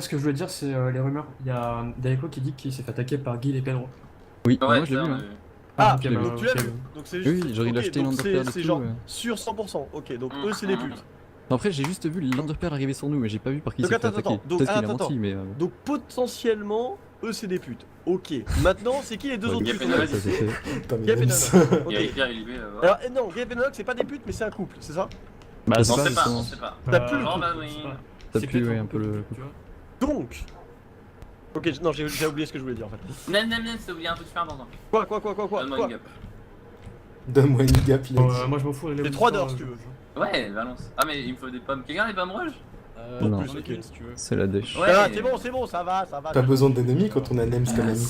ce que je voulais dire, c'est les rumeurs. Il y a Daiko qui dit qu'il s'est fait attaquer par Guy et Pedro. Oui, Ouais, moi je l'ai vu. Hein. Ah, ok, donc tu l'as vu. Donc c'est juste. Oui, genre il a ok, acheté donc l'Underpearl et c'est tout. genre sûr 100%. Ok, donc eux c'est des putes. Non, après, j'ai juste vu l'Underpearl arriver sur nous, mais j'ai pas vu par qui il Donc s'est fait attends, attaquer. attends, donc, Peut-être qu'il a attends, menti, mais. Donc potentiellement, eux c'est des putes. Ok. Maintenant, c'est qui les deux Ouais, autres Gap putes et Nox. ça c'est fait. Putain, mais Gap et Nems. Nox. Il y a Ok. Hyper et Libé. Alors non, Gap et Nox c'est pas des putes, mais c'est un couple, c'est ça? Bah, On c'est sait pas, justement. on sait pas. T'as plus le Oh couple. bah oui. T'as C'est pu, peut-être ouais, un peu le. tu vois. Donc. Ok, non, j'ai oublié ce que je voulais dire en fait. Nem, t'as oublié un truc super important. Quoi Donne-moi une Gap. Donne-moi une gap, il a dit. Moi je m'en fous. Les 3 d'or si tu veux. Ouais, balance. Ah, mais il me faut des pommes. Quelqu'un a des pommes rouges? Non. Plus, ok. C'est la dèche. Ouais. Ah, c'est bon, ça va. Pas besoin d'ennemis quand on a Nems comme ami.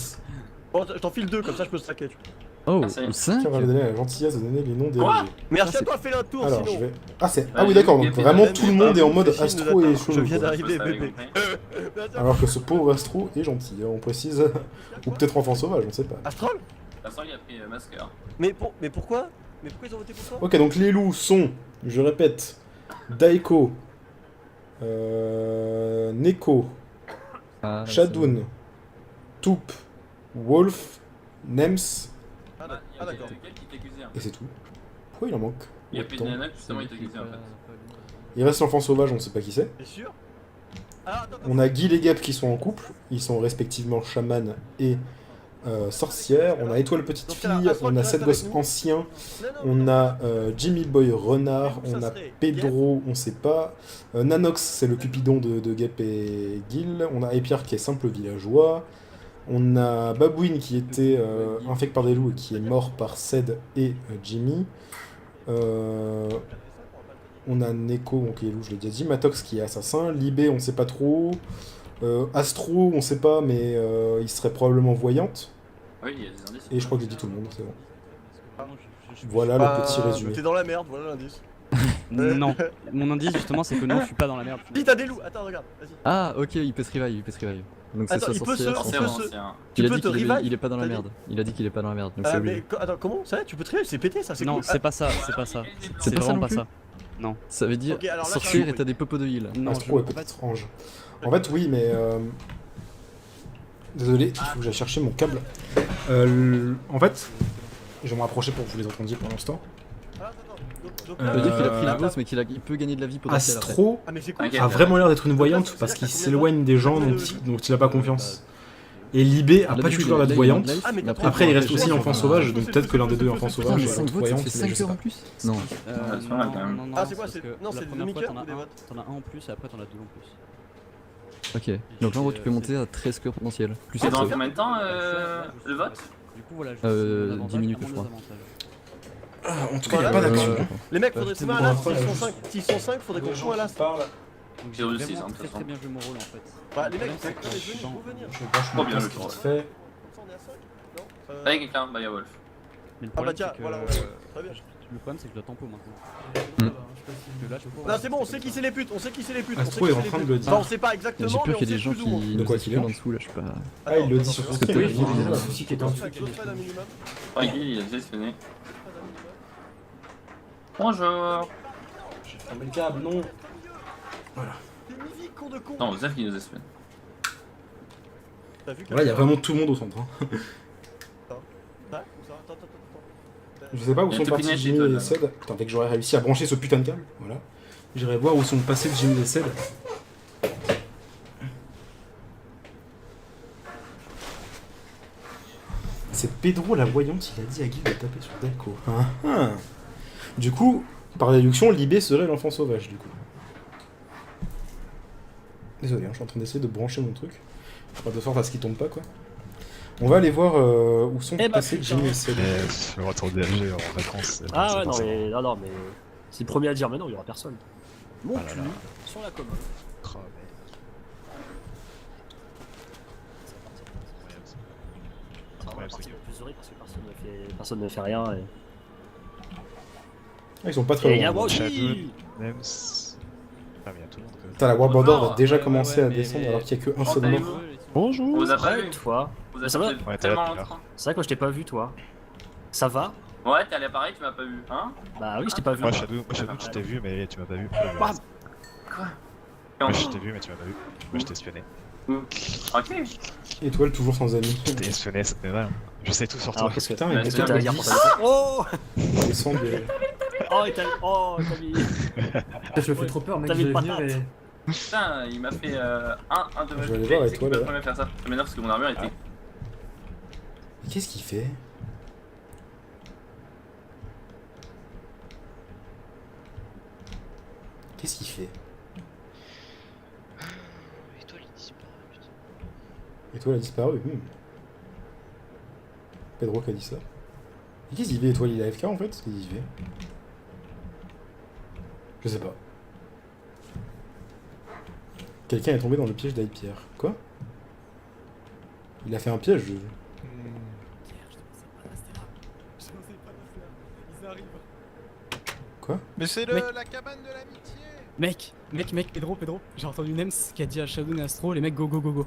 Bon, je t'en file 2, comme ça je peux stacker. Tu vois. Oh, Merci. 5 Tiens, on va donner la gentillesse de donner les noms des Quoi RG. Merci à c'est- toi, fais un tour Alors, sinon. je vais. Ah, c'est. Ah Ouais, oui, d'accord, donc Gap et vraiment Nox, tout le monde est en mode Fais signe Astro de et data. Je chelou. viens quoi. d'arriver, Ça, ça avait bébé. compris. Alors que ce pauvre Astro est gentil, on précise. Ou peut-être enfant sauvage, on sait pas. Astral? Vincent, il a pris Masker. Mais pourquoi? Mais pourquoi ils ont voté pour toi? Ok, donc les loups sont, je répète, Daiko, Neko, Ah, Shadoun, Toup, Wolf, Nems, Ah Ah, d'accord. Quel qui t'accusait? et c'est tout. Pourquoi il en manque Il y a plus de autant Nana, justement, il t'accusait en fait. Il reste l'enfant sauvage, on sait pas qui c'est. T'es sûr? Ah, attends, On a Guy et Gap qui sont en couple, ils sont respectivement chaman et sorcière. On a Étoile Petite Donc, Fille, c'est un Astral on a qui 7 reste gosses avec nous. anciens, non, on a Jimmy Boy Renard, Du coup, on ça a serait Pedro, on sait pas. Nanox, c'est le cupidon de Gap et Gil. On a Epiar qui est simple villageois. On a Babouine qui était infecté par des loups et qui est mort par Ced et Jimmy. On a Neko, donc qui est loup, je l'ai déjà dit. Matox qui est assassin. Libé, on sait pas trop. Astro, on sait pas, mais il serait probablement voyante. Oui, il y a des indices. Et je crois que j'ai dit tout le monde, c'est bon. Ah, Voilà le petit résumé. T'es dans la merde, voilà l'indice. Non, mon indice justement c'est que non, je suis pas dans la merde. Si t'as des loups, attends, regarde, vas-y. Ah, ok, il peut se revive, il peut se revive. Donc c'est Attends, sa il peut se- sorcière. on C'est peut bon, se- c'est un. Tu Il a peux dit te qu'il revive? il est pas dans la T'as dit merde. Il a dit qu'il est pas dans la merde, donc c'est Ah, obligé. mais attends, comment ça? Tu peux te c'est pété ça, c'est Non, cool. c'est pas ça, c'est pas ça. C'est C'est pas ça vraiment non pas plus. ça. Ça veut dire Ok, alors là, sorcière j'ai et t'as des popos de heal. Non, Astro est en fait, petite ange. En fait, oui, mais. Désolé, il faut que j'aille chercher mon câble. En fait, je vais me rapprocher pour que vous les entendiez pour l'instant. Ah, attends, donc, Ça veut dire qu'il a pris la là, boss, mais il peut gagner de la vie potentielle après. Astro Ah, mais c'est cool. Ok. a vraiment l'air d'être une voyante parce qu'il s'éloigne des gens dont il a pas confiance. Et Libé a Là, pas du du coup, tout l'air il a d'être une voyante. life, Ah, mais mais Après, il reste j'ai aussi pas enfant fait. sauvage, donc peut-être que l'un des deux est enfant Putain, sauvage mais et 5 l'autre votes, ça voyante. fait mais je 5 sais heures en pas. plus Non. c'est pas mal, quand même. Ah, c'est quoi, c'est- non, c'est la des première demi-cups fois, ou des votes t'en as un en plus et après t'en as deux en plus. Ok, donc là en gros tu peux monter à 13 scores potentiels. Plus C'est dans Astro. combien de temps le vote? Du coup, voilà, je 10 minutes, je crois. En tout cas, il n'y a pas d'action. Les mecs, faudrait putain, trouver un bon, last. après, S'ils sont 5, faudrait qu'on trouve un last. Donc j'ai 0,6, vraiment hein, de toute très façon. très bien joué mon rôle en fait. Bah, les mecs, Le problème, c'est c'est que venez, dans- faut venir. Je branche Trop mon bien, le casque tour. vite fait. On est à 5? Non Avec quelqu'un, bah y'a Wolf. Mais le Ah, bah problème, tiens, c'est que voilà, ouais, très bien. le problème c'est que je dois tempo maintenant. Hmm. Parce que là, je peux Non, c'est bon, on sait qui c'est les putes, on sait qui c'est les putes. Astro on sait est qui en c'est train les de le putes. dire. Bah, on sait pas J'ai exactement, peur mais on qu'il y ait sait des gens plus ou moins. qui De nous quoi qu'il écrivent en est. dessous là, je sais pas. Ah, il le dit sur son Oui, stream. il disait la souci qui était en dessous. Godfred un minimum. Ouais, il a sélectionné. Godfred un minimum. Bonjour. J'ai fermé le câble, non. T'es Mivic, con de con. Non, Zef qui nous espionne. T'as vu que. Voilà, il y a vraiment tout le monde au centre. hein. Ouais, où ça? Attends. Je sais pas où Il y a sont tout partis Pinette et Jimmy Todd, et là. Ced. Putain, dès que j'aurais réussi à brancher ce putain de câble, voilà. J'irai voir où sont passés Jimmy et Ced. C'est Pedro la voyante, il a dit à Guy de taper sur Delco. Ah, ah. Du coup, par déduction, Libé serait l'enfant sauvage, du coup. Désolé, hein, je suis en train d'essayer de brancher mon truc. De sorte à ce qu'il tombe pas, quoi. On va aller voir où sont Eh bah, passés putain. Jimmy et Ced. Le retour de DLG en vacances. Ah c'est ouais, pas non ça. mais, non, mais c'est le premier à dire, mais non, il y aura personne. Mon Ah là cul, là. sur la commode. Cramé. On va partir le plus heureux parce que personne ne fait rien. Et Ah, ils sont pas très il y a loin. moi aussi. Shadow, Nems. Ah, mais il y a tout le monde. Putain, la Warborder va Non, déjà ouais, commencer ouais, à mais- descendre alors qu'il n'y a qu'un Comment seul mort. allez-vous Bonjour. On vous a pas Ouais, vu. toi. On vous a Ça va fait Ouais, t'es tellement là, t'es là. longtemps. C'est vrai que je t'ai pas vu, toi. Ça va? Ouais, t'es à l'appareil, tu m'as pas vu, hein? Bah oui, je t'ai pas vu. Moi, Shadow, je t'ai vu, mais tu m'as pas vu. Bam. Moi je t'ai vu mais tu m'as pas vu. Moi je t'ai espionné. Ok. Étoile toujours sans amis. T'es espionné, ça fait mal. Je sais tout sur toi. Alors qu'est-ce que Putain, mais mais qu'est-ce qu'est-ce que t'as à dire pour ça? Oh descend de... Oh, il t'a mis. Je me fais trop peur, mec, T'as je mis vais une venir patate. et. Putain, il m'a fait un de Je vais aller voir, c'est et toi, qui là. peut jamais faire ça. Ça m'énerve parce que mon armure était. Mais qu'est-ce qu'il fait? Qu'est-ce qu'il fait? Étoile a disparu, Pedro qui a dit ça. Et qu'est-ce qu'il fait, Étoile? Il est AFK en fait? Qu'est-ce qu'il fait? Je sais pas. Quelqu'un est tombé dans le piège d'Aipierre. Quoi? Il a fait un piège. Quoi? Mais c'est Mec. la cabane de l'amitié. Mec, Pedro, j'ai entendu Nems qui a dit à Shadow et Astro, les mecs, go.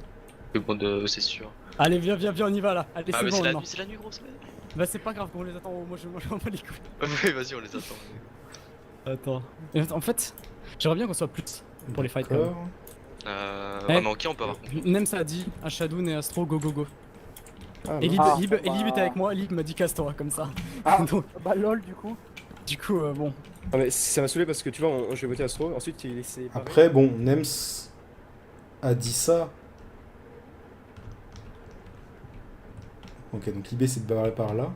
C'est bon, c'est sûr. Allez, viens, on y va là. Allez, Ah, c'est mais bon c'est maintenant. c'est la nuit, gros, c'est la nuit. Bah, c'est pas grave, on les attend, moi je m'en bats les couilles. Ouais, vas-y, on les attend. Attends. Et en fait, j'aimerais bien qu'on soit plus pour les fights quand même. D'accord. Eh. Ouais, mais ok, on peut avoir. Nems a dit à Shadow et Astro, go. Ah, Et non. Lib était avec moi, Lib m'a dit casse-toi comme ça. Donc, Bah lol du coup. du coup, bon. Ah mais ça m'a saoulé parce que tu vois, j'ai voté Astro, ensuite il laissé. Après, bon, Nems a dit ça. Ok, donc l'IB s'est barré par là.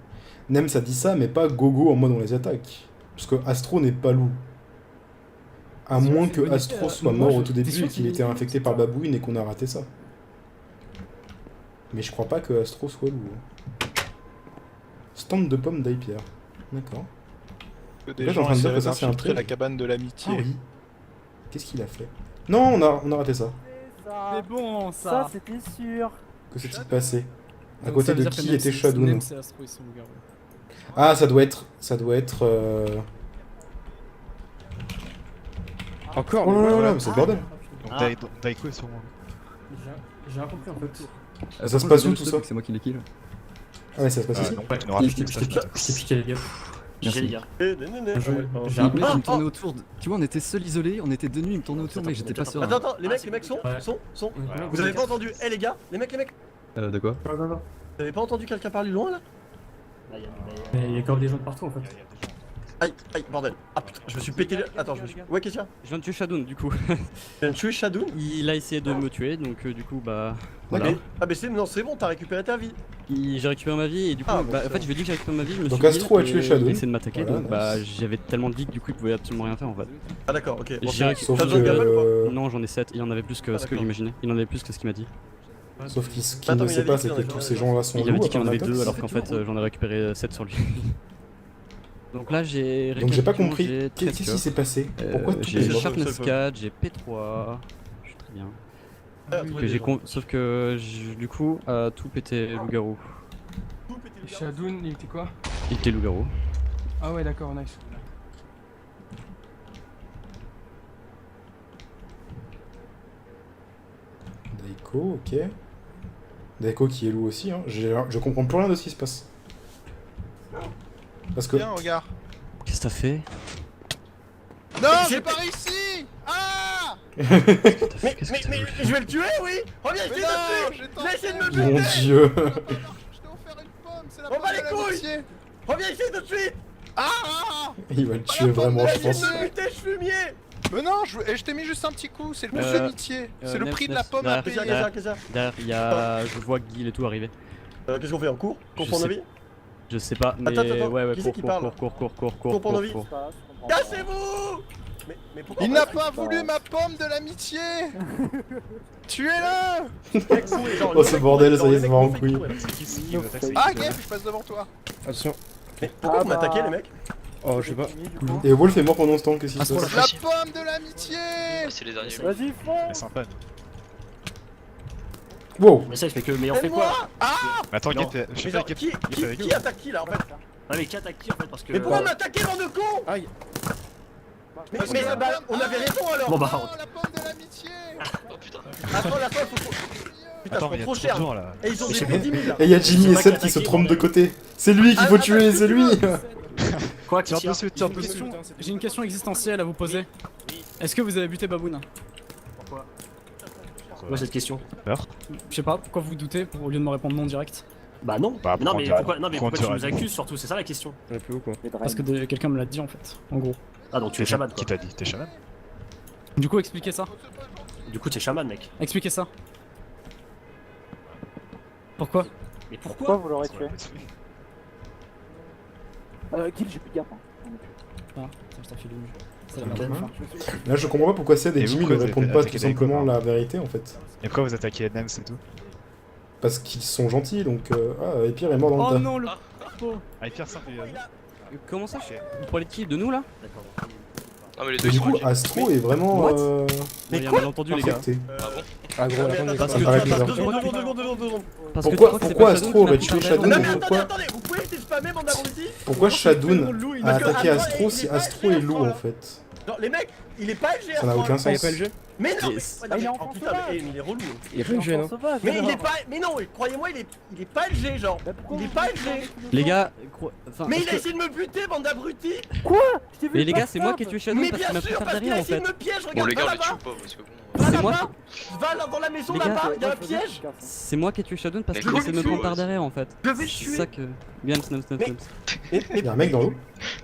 Nems a dit ça, mais pas gogo en mode on les attaque. Parce que Astro n'est pas loup. À moins que Astro soit mort au tout début et qu'il était infecté par Babouine et qu'on a raté ça. Mais je crois pas que Astro soit loup. Stand de pommes d'Aipierre. D'accord. Des Là, j'ai en train gens de dire essaient que ça, c'est un d'infiltrer truc. la cabane de Ah l'amitié. oui. Qu'est-ce qu'il a fait? Non, on a raté ça. C'est bon ça. Ça c'était sûr. Que s'est-il passé? À Donc, côté ça veut de dire que qui Nems, était Shadow? Nems et Astro, ils sont loups-garous. Ah, ça doit être. Encore Oh mais là là voilà. là, mais c'est le bordel. Donc Daiko est sur moi. J'ai rien compris en fait. Ça se passe où tout ça? C'est moi qui l'ai kill. Ah ouais, ça se passe ici. Non, tu n'auras Je t'ai piqué les gars. GG les gars. J'ai un Mec, il me tournait autour. Tu vois, on était seuls isolés, on était deux nuits, il me tournait autour, mais j'étais pas serein. Attends, les mecs sont Ouais. Vous avez pas entendu? Eh les gars, les mecs, De quoi? vous avez pas entendu quelqu'un parler loin là? Mais il y a quand même des gens de partout en fait. Aïe, bordel. Ah putain, je me suis pété le... Attends, je me suis... Ouais, qu'est-ce qu'il y a? Je viens de tuer Shadow du coup. Tu viens de tuer Shadow? Il a essayé de me tuer, donc du coup, bah. Voilà. Ok. Ah mais c'est... Non, c'est bon, t'as récupéré ta vie. J'ai récupéré ma vie et du coup, Ah, bon, bah, c'est en fait, bon. je lui ai dit que j'ai récupéré ma vie. Je me Donc suis Astro a dit, tué Shadow. Il a essayé de m'attaquer, Voilà, donc bah, nice. j'avais tellement de vie que du coup, il pouvait absolument rien faire en fait. Ah d'accord, ok. Bon, J'ai c'est- Sauf T'as besoin de gamme ou que. Non, j'en ai 7, il en avait plus que Ah, ce que d'accord. j'imaginais. Il en avait plus que ce qu'il m'a dit. Sauf qu'il ce qu'il Attends, ne mais il sait avait pas, dit c'est qu'il que en avait tous fait ces gens-là sont Il avait loups. dit qu'il en avait Apparemment, 2 alors Tox. qu'en fait, j'en ai récupéré 7 sur lui. Donc là, j'ai. Donc j'ai pas récapitulé, compris. j'ai Qu'est-ce 13 qui cœurs. s'est passé? Pourquoi tout J'ai est mort? Sharpness seul 4, j'ai P3. Je suis très bien. Ah, Que j'ai Sauf que du coup, tout était loup-garou. Shadoun, il était quoi? Il était loup-garou. Ah ouais d'accord, nice. Daiko, ok. Daiko qui est loup aussi, hein. Je comprends plus rien de ce qui se passe. Parce que. Viens, regarde. Qu'est-ce que t'as fait? Non, j'ai pas réussi. Ah Mais je vais le tuer, oui. Reviens Mais ici non, dessus. j'ai Viens essayer de me Mon buter. dieu! Je t'ai offert une pomme, c'est la On pomme bat de les couilles. l'amitié. Reviens ici tout de suite. Ah Il va le tuer vraiment, je Viens pense. essayer de me buter, fumier. Mais non, je t'ai mis juste un petit coup, c'est le prix de l'amitié. C'est le Nems, prix de la Nems, pomme derrière, à payer. derrière. Qu'est-ce qu'il y a? Derrière, il y a. Je vois Guil et tout arriver. Qu'est-ce qu'on fait en cours? Cours Je pour sais- nos vies? Je sais pas, mais Attends, ouais, qui c'est qui parle cours. Cours pour nos vies. Cassez-vous. Mais pourquoi Il n'a pas voulu ma pomme de l'amitié. Tuez-le. Oh, ce bordel, ça y est, ça va en couille. C'est qui qui nous attaque? Ah, Gef, je passe devant toi. Attention. Mais pourquoi vous m'attaquez les mecs? Oh je sais pas. Et Wolf est mort pendant ce temps, qu'est-ce qui se Astro, passe? La Vas-y. pomme de l'amitié. C'est les derniers. Vas-y fonce. C'est sympa. Wow! Mais ça, il fait que. Mais on fait quoi? Aide-moi. Ah. Mais attends, Non. Gep, je sais Mais pas, genre, Gep, qui attaque qui là en fait? Ah, mais qui attaque qui en fait? Parce que. Mais pourquoi m'attaquer dans de con? Aïe. Mais bah, on avait raison alors. Bon bah. Oh, la pomme de l'amitié. Oh putain. Attends, la fois, faut. Putain, Attends, je il y prends a trop trop de cher. gens là. Et ils ont des 10 000 là. Et il y a Jimmy C'est et pas Seth qui qui se attaque, trompent de bordel. côté. C'est lui qu'il faut tuer, c'est lui! Quoi, Tiens qu'est-ce qu'il y a? dessus, tiens dessus. J'ai une question existentielle à vous poser. Est-ce que vous avez buté Baboon? Moi cette question. Je sais pas, pourquoi vous doutez au lieu de me répondre non direct? Bah non. Bah, non mais pourquoi pourquoi, non, mais pourquoi tu nous dirais- accuses surtout, c'est ça la question. On a plus haut quoi. Parce que quelqu'un me l'a dit en fait, en gros. Ah donc tu es chaman Qui quoi. t'a dit? T'es chaman? Du coup, expliquez ça. Du coup t'es chaman mec. Expliquez ça. Pourquoi? Mais pourquoi vous l'aurez tué Kill, j'ai plus de garde. Ah, je t'en file une. C'est la merde. Là, je comprends pas pourquoi Ced et Et vous, Jimmy ne pourquoi vous répondent avez pas attaqué tout simplement Daiko, la vérité en fait. Et pourquoi vous attaquez Nems et tout? Parce qu'ils sont gentils, donc... Ah, Epir est mort dans le Oh tas. non, le. Ah, Epir simple, Comment ça? Vous parlez de qui? De nous là? D'accord. Non, mais les Et deux du sont coup, alliés. Astro est vraiment Mais quoi? Entendu les gars. infecté. Ah bon? Ah gros, attendez, Parce Ça que me paraît tu- bizarre. Deux secondes. Parce que tu Pourquoi, crois que c'est pourquoi pas Astro Shadow qui aurait l'a tué pris Shadow par Non la mais main? attendez, Pourquoi, vous pouvez laisser spammer bande d'abrutis. pourquoi Shadoun a Parce que attaqué Astro, Astro il si est pas Astro LG, est loup Astro, en là. fait? Non les mecs, il est pas LG Ça n'a aucun Ah, y'a sens. pas le jeu? Mais non, Et- mais, il est oh, enfant putain, sauvage. mais il est relou. Y'a pas le jeu, non? Mais il est pas, mais non, croyez-moi, il est pas LG genre. Il est pas LG. Les gars, enfin. Mais parce il a que- essayé de me buter, bande d'abrutis. Mais les gars, c'est moi qui ai tué Shadow Mais parce bien qu'il m'a pris sûr, par parce qu'il derrière a en essayé fait. de me piège. Bon, Regarde, les gars, va on les tue là-bas. pas parce que bon. Va C'est moi là-bas. Va là dans la maison Les gars, là-bas, il y a un piège. C'est moi qui ai tué Shadow parce Mais qu'il essaie de me comment prendre par derrière en fait. Je vais le C'est tuer. ça que. Bien, Snow. Il y a un mec dans l'eau?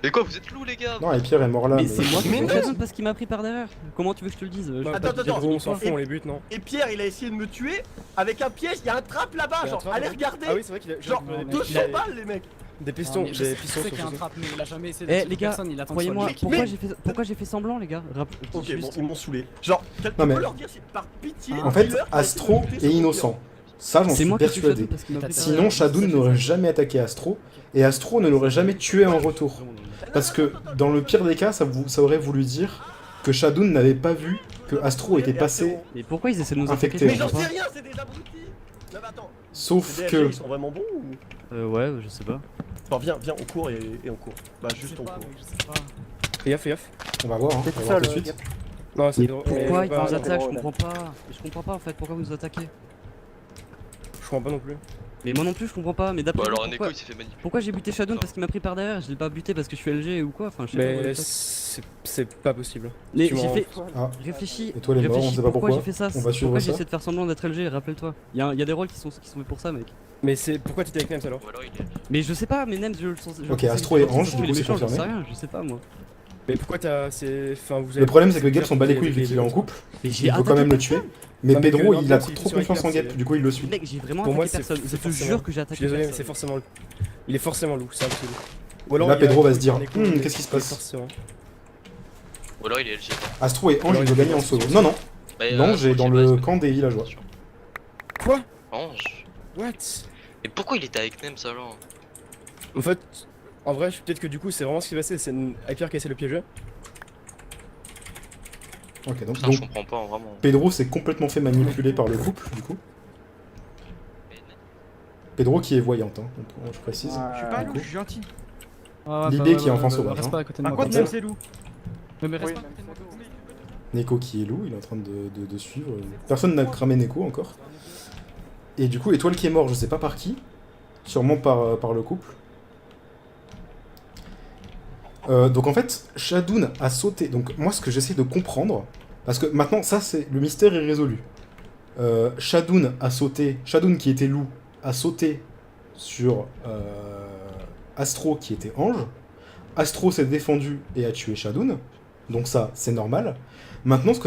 Mais quoi, vous êtes loups, les gars? Non, Epir est mort là. Mais c'est moi qui ai Mais tué non. Shadow parce qu'il m'a pris par derrière. Comment tu veux que je te le dise? Je- Attends, Les attends, gros, on s'en fout, on les bute, non? Et Pierre, il a essayé de me tuer avec un piège. Il y a un trap là-bas, Il y a un genre. trap, Allez ouais. regarder. Ah oui, c'est vrai qu'il a. Genre Non, mais 200 il a- balles, les mecs. Des pistons, Je des sais pistons qu'il sur y a un ce trap, mais il a jamais essayé Eh de les gars, personne, il attend croyez-moi, que ce soit lui. pourquoi j'ai fait semblant les gars? Ok, Juste- bon, ils m'ont saoulé. Genre, Non, tu mais- peux leur dire si par pitié. En fait, dis-leur, Astro arrêtez de me est buter, innocent. Ça, j'en C'est suis moi qui ai tué Shadow persuadé. parce qu'il m'a pris par Sinon, derrière. Shadoun n'aurait jamais attaqué Astro, et Astro ne l'aurait jamais tué en retour. Parce que, dans le pire des cas, ça aurait voulu dire que Shadoun n'avait pas vu que Astro était passé, Mais pourquoi ils essaient de nous Infecté. infecter? Mais je j'en comprends sais rien, c'est des abrutis. Non, mais attends. sauf Les que... DLG, ils sont vraiment bons ou. pas. Ouais, je sais pas. Bon, viens, on court et on court. Bah, juste on court. Fais gaffe, fais gaffe. On va voir, hein, on va voir tout de suite. Non, c'est Mais drôle. pourquoi ils pas- nous attaquent? Je drôle. comprends pas. Je comprends pas en fait. Pourquoi vous nous attaquez? Je comprends pas non plus. Mais moi non plus, je comprends pas. Mais d'après Bon, vous, alors, Neko, pourquoi... il s'est fait manipuler. pourquoi j'ai buté Shadow parce qu'il m'a pris par derrière? Je l'ai pas buté parce que je suis LG ou quoi? Enfin, je sais Mais pas. c'est pas possible. Mais tu j'ai m'en- fait. Ah, Réfléchis. Étoile est mort, on Réfléchis, sait pas pourquoi. j'ai fait ça. On va suivre Pourquoi ça. j'essaie de faire semblant d'être LG? Rappelle-toi. Il y a des rôles qui sont faits pour ça, mec. Mais c'est pourquoi t'étais avec Nems alors? Ou alors, il est. Mais je sais pas, mais Nems, je le sens. Ok, Astro et Ange, du coup, c'est Je sais confirmé. rien, je sais pas moi. Mais pourquoi t'as. Enfin, vous avez. Le problème, c'est que Gap s'en bat les couilles vu qu'il est en couple, Mais il faut quand même le tuer. Mais Non, mais Pedro, que- il a non, trop sur confiance en Epir, Gap, c'est- du coup, il le suit. Mec, j'ai vraiment Pour moi, attaqué personne. Je te forcément- jure que j'ai Je attaqué suis désolé, mais personne. c'est forcément. Il est forcément loup, c'est impossible. Là, il y a Pedro va un se dire, truc, Neko, qu'est-ce qui se passe? forcément. Ou alors, il est LG. Astro et Ange, ils veulent gagner en solo. Non, non, Mais, l'Ange est dans le camp des villageois. Quoi? Ange. What? Et pourquoi il était avec Nems alors? En fait, en vrai, peut-être que du coup, c'est vraiment ce qui s'est passé, c'est Hyper qui a essayé de le piéger. Ok, donc, Putain, je comprends pas, vraiment. Pedro s'est complètement fait manipuler par le couple, du coup. Pedro qui est voyante, hein, donc, je précise. Je suis pas loup, je suis gentil. Libé qui est enfant sauvage, Reste hein. pas à côté de moi. contre, comme Nems, ça. c'est loup. Mais reste Oui, pas à même côté de moi. comme ça. Neko qui est loup, il est en train de suivre. Personne n'a cramé Neko encore. Et du coup, Étoile qui est mort, je sais pas par qui. Sûrement par le couple. Donc en fait, Shadoun a sauté. Donc moi, ce que j'essaie de comprendre, parce que maintenant, ça, c'est le mystère est résolu. Shadoun a sauté. Shadoun qui était loup a sauté sur Astro qui était ange. Astro s'est défendu et a tué Shadoun. Donc ça, c'est normal. Maintenant, ce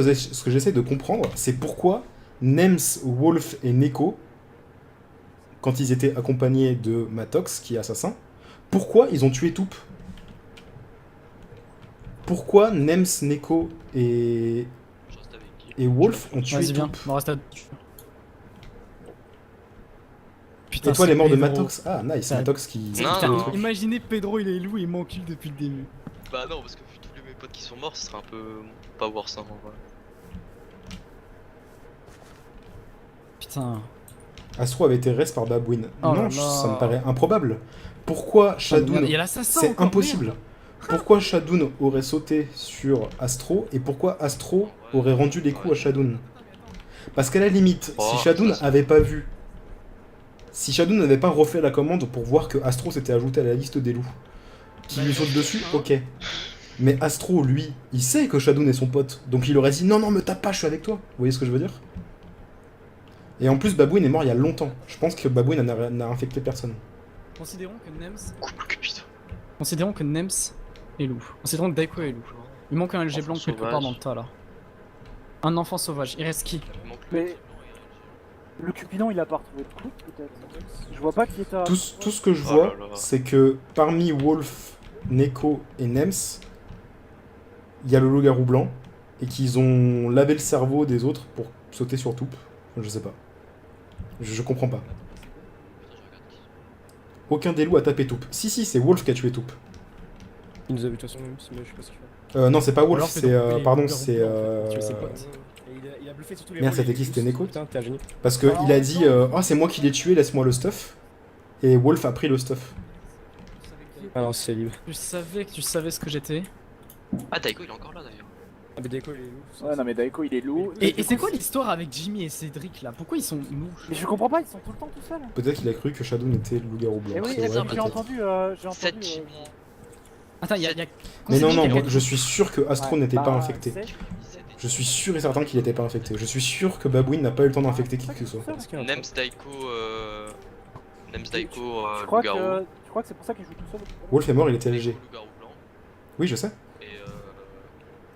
que j'essaie de comprendre, c'est pourquoi Nems, Wolf et Neko, quand ils étaient accompagnés de Matox, qui est assassin, pourquoi ils ont tué Toup? Pourquoi Nems, Neko et Wolf ont tué Vas-y, viens, Toup? on reste là. Et toi, les morts de Pedro. Matox? Ah, nice, Ça- Matox qui... Non, Putain, non. imaginez Pedro, il est loup et il m'encule depuis le début. Bah, non, parce que vu tous mes potes qui sont morts, ce serait un peu. Pas voir ça en vrai. Putain. Astro avait été res par Babwin. Oh Non, là ça là. me paraît improbable. Pourquoi Shadoun... Il y a l'assassin C'est encore, impossible. Pourquoi Shadoun aurait sauté sur Astro et pourquoi Astro aurait rendu les coups à Shadoun? Parce qu'à la limite, Oh, si Shadoun ça, c'est- avait pas vu, si Shadoun n'avait pas refait la commande pour voir que Astro s'était ajouté à la liste des loups, qui lui saute dessus, ok. Mais Astro, lui, il sait que Shadoun est son pote, donc il aurait dit non, non, me tape pas, je suis avec toi. Vous voyez ce que je veux dire? Et en plus, Babouine est mort il y a longtemps. Je pense que Babouine n'a infecté personne. Considérons que Nems. Couple Cupidon. Considérons que Nems est loup. Considérons que Daiko est loup. Il manque un LG blanc Enfant quelque part sauvage. dans le tas là. Un enfant sauvage. Il reste qui? Il manque Mais le Cupidon, il a pas retrouvé de coup, peut-être. Je vois pas qui est à. Tout ce que je Oh vois, là là. c'est que parmi Wolf, Neko et Nems, il y a le loup-garou blanc, et qu'ils ont lavé le cerveau des autres pour sauter sur Toup. Je sais pas. Je comprends pas. Aucun des loups a tapé Toup. Si, c'est Wolf qui a tué Toup. Il nous a vu de toute façon, même si moi je sais pas ce qu'il fait. Non, c'est pas Wolf, Alors, c'est. Pedro, il est Pardon, loup-garou c'est. blanc, en fait. Tu es ses potes. Et il a bluffé sur tous les Merde, rôles, c'était il qui? est C'était tous- Neko? Putain, t'es un génie. Parce que il a dit oh, c'est moi qui l'ai tué, laisse-moi le stuff. Et Wolf a pris le stuff. Ah non, c'est libre. Tu savais que tu savais ce que j'étais. Ah, Daiko, il est encore là d'ailleurs. Ah, mais Deco, il est loup. Ouais, non, mais Daiko, il est loup. Et c'est quoi l'histoire avec Jimmy et Cédric là? Pourquoi ils sont loups? Mais je comprends pas, ils sont tout le temps tout seuls. Peut-être qu'il a cru que Shadow était le loup-garou blanc. Et oui, C'est vrai, j'ai peut-être. entendu. Cette Jimmy. Attends, y a. Mais non, non, Cédric, je suis sûr que Astro Ouais, n'était pas bah, infecté. c'est- Je suis sûr et certain qu'il n'était pas infecté. Je suis sûr que Babouine n'a pas eu le temps d'infecter qui que ce soit. Parce qu'il y a un Nems Daiko. Nems Daiko, Tu crois loup-garou. que c'est pour ça qu'il joue tout seul? Wolf est mort, il était léger. Daiko, loup-garou blanc. Oui, je sais.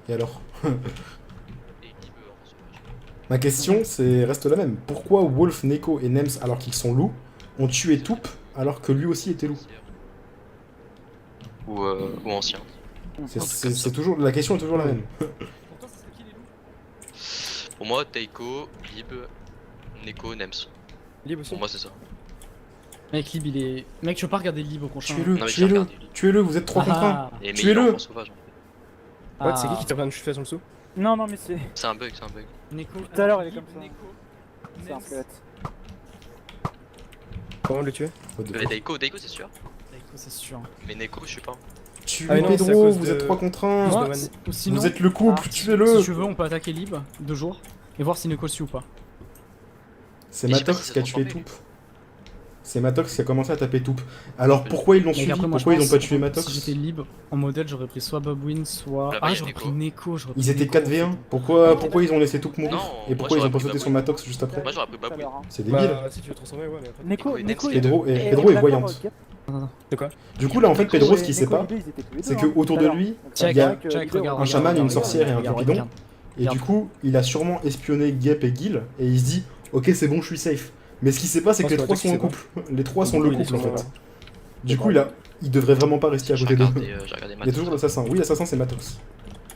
Et alors Et Lib, enfant sauvage. Ma question reste la même. Pourquoi Wolf, Neko et Nems, alors qu'ils sont loups, ont tué Toup alors que lui aussi était loup? Ou ancien. C'est toujours La question est toujours la même. Pourtant, ce serait qui les loups? Pour moi, Daiko, Lib, Neko, Nems. libre aussi. Pour moi, c'est ça. Mec, Lib il est. Mec, je veux pas regarder Lib au prochain. Tuez-le, Non, mais j'ai tuez-le, regardé, lui. tuez-le, vous êtes 3 contre 1. Ah, Et mais Tuez-le. il est enfant sauvage. En fait. Ouais, c'est qui t'es en train de chuter sur le dessous? Non, non, mais c'est. C'est un bug, c'est un bug. Neko. Tout à l'heure, il est comme ça. Neko, C'est un Nems, squelette. Comment le tuer? Mais Daiko, c'est sûr. Daiko, c'est sûr. Mais Neko, je sais pas. Tuez Ah, mais non, c'est à Pedro, cause vous de- êtes 3 contre 1. Moi, Donovan. ou sinon, Vous êtes le couple, Ah, tuez-le. si tu veux, on peut attaquer Lib 2 jours et voir si Neko le suit ou pas. C'est Et je sais pas Matox si qui a ça tué transformé, Toup. C'est Matox qui a commencé à taper Toup. Alors pourquoi ils l'ont Mec, suivi? après, moi, Pourquoi je ils ont pense pas tué que Matox? Si j'étais Lib en modèle, j'aurais pris soit Babouine, soit. Là-bas, Ah, y a j'aurais Neko. pris Neko. j'aurais Ils pris étaient Neko, 4v1. en fait. Pourquoi ils ont laissé Toup mourir? Non, Et moi, pourquoi ils ont j'aurais pas pris sauté sur Babouine. Matox juste après? Moi, j'aurais pris Babouine. C'est débile. Bah, si tu veux transformer, ouais, mais après. Neko, et Neko, Nems, Pedro et- Pedro est d'accord, voyante. Gap. De quoi? Du coup là en fait Pedro ce qui Neko sait et pas, Libé, ils étaient tous les c'est deux, que hein, autour tout de à l'heure. lui, Donc, Check, il y a c'est vrai que check, Libé, regarde, on un chaman, regarde, une sorcière et un regarde, cupidon. regarde. Et du coup il a sûrement espionné Gep et Gil et il se dit ok c'est bon je suis safe. Mais ce qui sait pas c'est que les Je trois pense que sont en Matox, couple. Les trois sont le Il est couple en sûrement- fait. Du coup il devrait vraiment pas rester à J'ai côté d'eux. regardé, j'ai regardé Il y a Matox. toujours l'assassin. Oui l'assassin c'est Matox.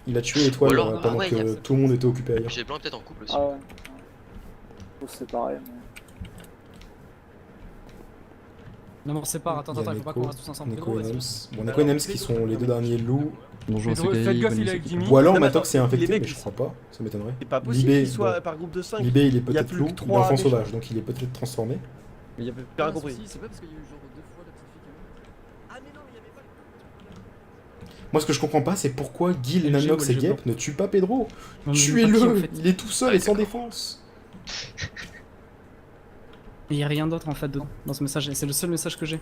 Il a tué Étoile Ou alors, pendant ouais, que y a- tout le monde était occupé ailleurs. J'ai blanc peut-être en couple aussi. Ah ouais. Faut se séparer. mais- Non, mais on se sépare. Attends, Il y a attends, il faut pas Neko, qu'on reste tous ensemble. Neko Pedro, et est-ce Nems. que- Bon Neko et Nems qui sont les deux derniers loups. Bonjour, c'est Pedro, Gaï, faites gaffe, bonne il est nuit, avec c'est Jimmy. Ou alors Non, mais Matox est attends, infecté les mecs, mais je crois pas. Ça m'étonnerait. C'est pas possible Libé, qu'il soit bon. par groupe de 5. Libé il est Il y a peut-être plus loup, que il est trois enfant méchants. sauvage donc il est peut-être transformé. Mais il y avait J'ai rien pas de compris. soucis, c'est pas parce qu'il y a eu genre 2 fois la petite fille qui est morte. Moi ce que je comprends pas c'est pourquoi Gil, LG Nanox ou et LG Gep ne tuent pas Pedro. Non, mais pas qui, en Tuez-le, fait. il est tout seul Ouais, et sans d'accord. défense. Il y a rien d'autre en fait dedans, dans ce message, et c'est le seul message que j'ai.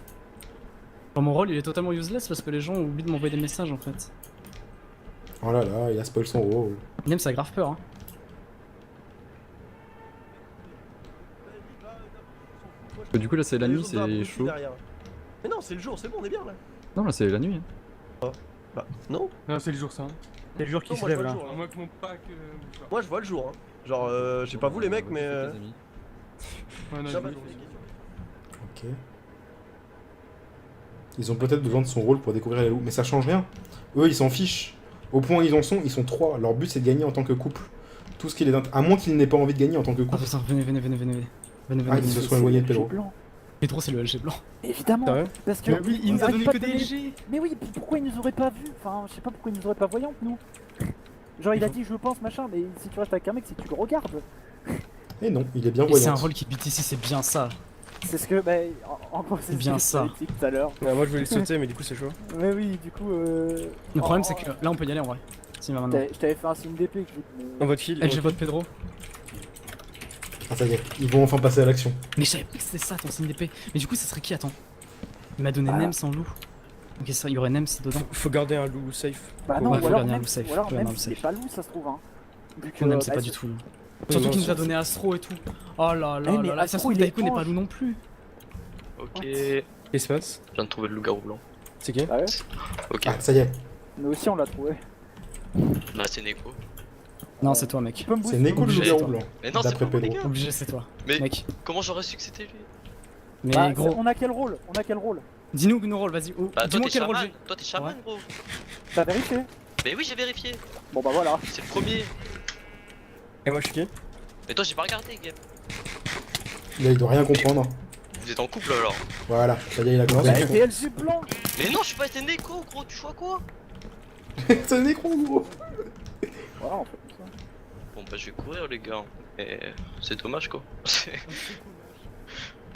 Enfin, mon rôle il est totalement useless parce que les gens oublient de m'envoyer des messages en fait. Oh là là, il a spoil son rôle. Même ça a grave peur hein. Parce que du coup là c'est la nuit, c'est chaud. Mais non, c'est le jour, c'est bon, on est bien là. Non là c'est la nuit. Bah, non. Non, c'est le jour ça. hein. C'est le jour Non, moi, je vois le jour, À hein. moins que mon pack. Moi je vois le jour. Hein. Genre, je sais pas vous les mecs, mais. Ouais, non, Ça je va, vois le je jour. fais des questions. Ok. Ils ont peut-être besoin de son rôle pour découvrir les loups, mais ça change rien. Eux, ils s'en fichent. Au point où ils sont 3. Leur but, c'est de gagner en tant que couple. Tout ce qui les à moins qu'ils n'aient pas envie de gagner en tant que Ah couple. putain, venez. Ah, ils se sont éloignés de Pedro. Blanc. Pedro c'est le LG blanc. Évidemment. Sérieux? Parce que. Mais oui, il nous a arrête donné pas que de des donner- LG. Mais oui, pourquoi ils nous auraient pas vus? Enfin, je sais pas pourquoi ils nous auraient pas voyantes, nous. Genre, il a dit je pense, machin, mais si tu restes avec un mec, c'est que tu le regardes. Et non, il est bien Et c'est un voyant. rôle qui bite ici, c'est bien ça. C'est ce que. Bah, en gros, c'est bien ce que ça. je t'avais dit tout à l'heure. Ouais, moi je voulais le sauter, mais du coup c'est chaud. Mais oui, du coup. Le problème c'est que là on peut y aller en vrai. Si va maintenant. Je t'avais fait un signe d'épée que On vote kill. LG vote Pedro. Ah, ça y est, ils vont enfin passer à l'action. Mais je savais pas que c'était ça ton signe d'épée. Mais du coup ça serait qui? Attends. Il m'a donné Ah. Nems en loup. Ok, ça, il y aurait Nems dedans. Faut garder un loup safe. Bah non, Ouais, ou faut alors garder un même, loup safe, ou alors faut même garder un c'est safe. pas loup, ça se trouve. Hein. Vu que, Nems, c'est bah, pas du tout. Surtout qu'il nous a donné Astro et tout. Oh là là Eh, mais là là, ça se Astro, trouve il est Daiko n'est pas étrange. loup non plus. Ok. Qu'est-ce qui se passe? Je viens de trouver le loup-garou blanc. C'est qui? Ah ouais. Ok. Ah, ça y est. Nous aussi on l'a trouvé. Bah, c'est Neko. Non, c'est toi, mec. Tu peux me C'est booster Neko le Obligé, loup-garou toi. blanc. Mais non, c'est D'après pas moi, les Pedro. gars. Obligé, c'est toi. Mais Mec. comment j'aurais su que c'était lui? Mais Bah, gros, on a quel rôle? On a quel rôle? dis-nous nos rôles, vas-y. Oh, Bah, toi, dis-moi t'es quel rôle chaman. j'ai. Toi, t'es chaman, Ouais. gros. T'as vérifié? Mais oui, j'ai vérifié. Bon bah voilà. C'est le premier. Et moi je suis qui? Mais toi, j'ai pas regardé, Game. Là, il doit rien comprendre. Vous êtes en couple alors? Voilà, ça y est, il a compris. Bah, TLG blanc. Mais non, je suis pas été Neko, gros. Tu vois quoi? C'est Neko, gros. Voilà, on fait comme ça. Bon, bah, je vais courir, les gars. Et c'est dommage, quoi.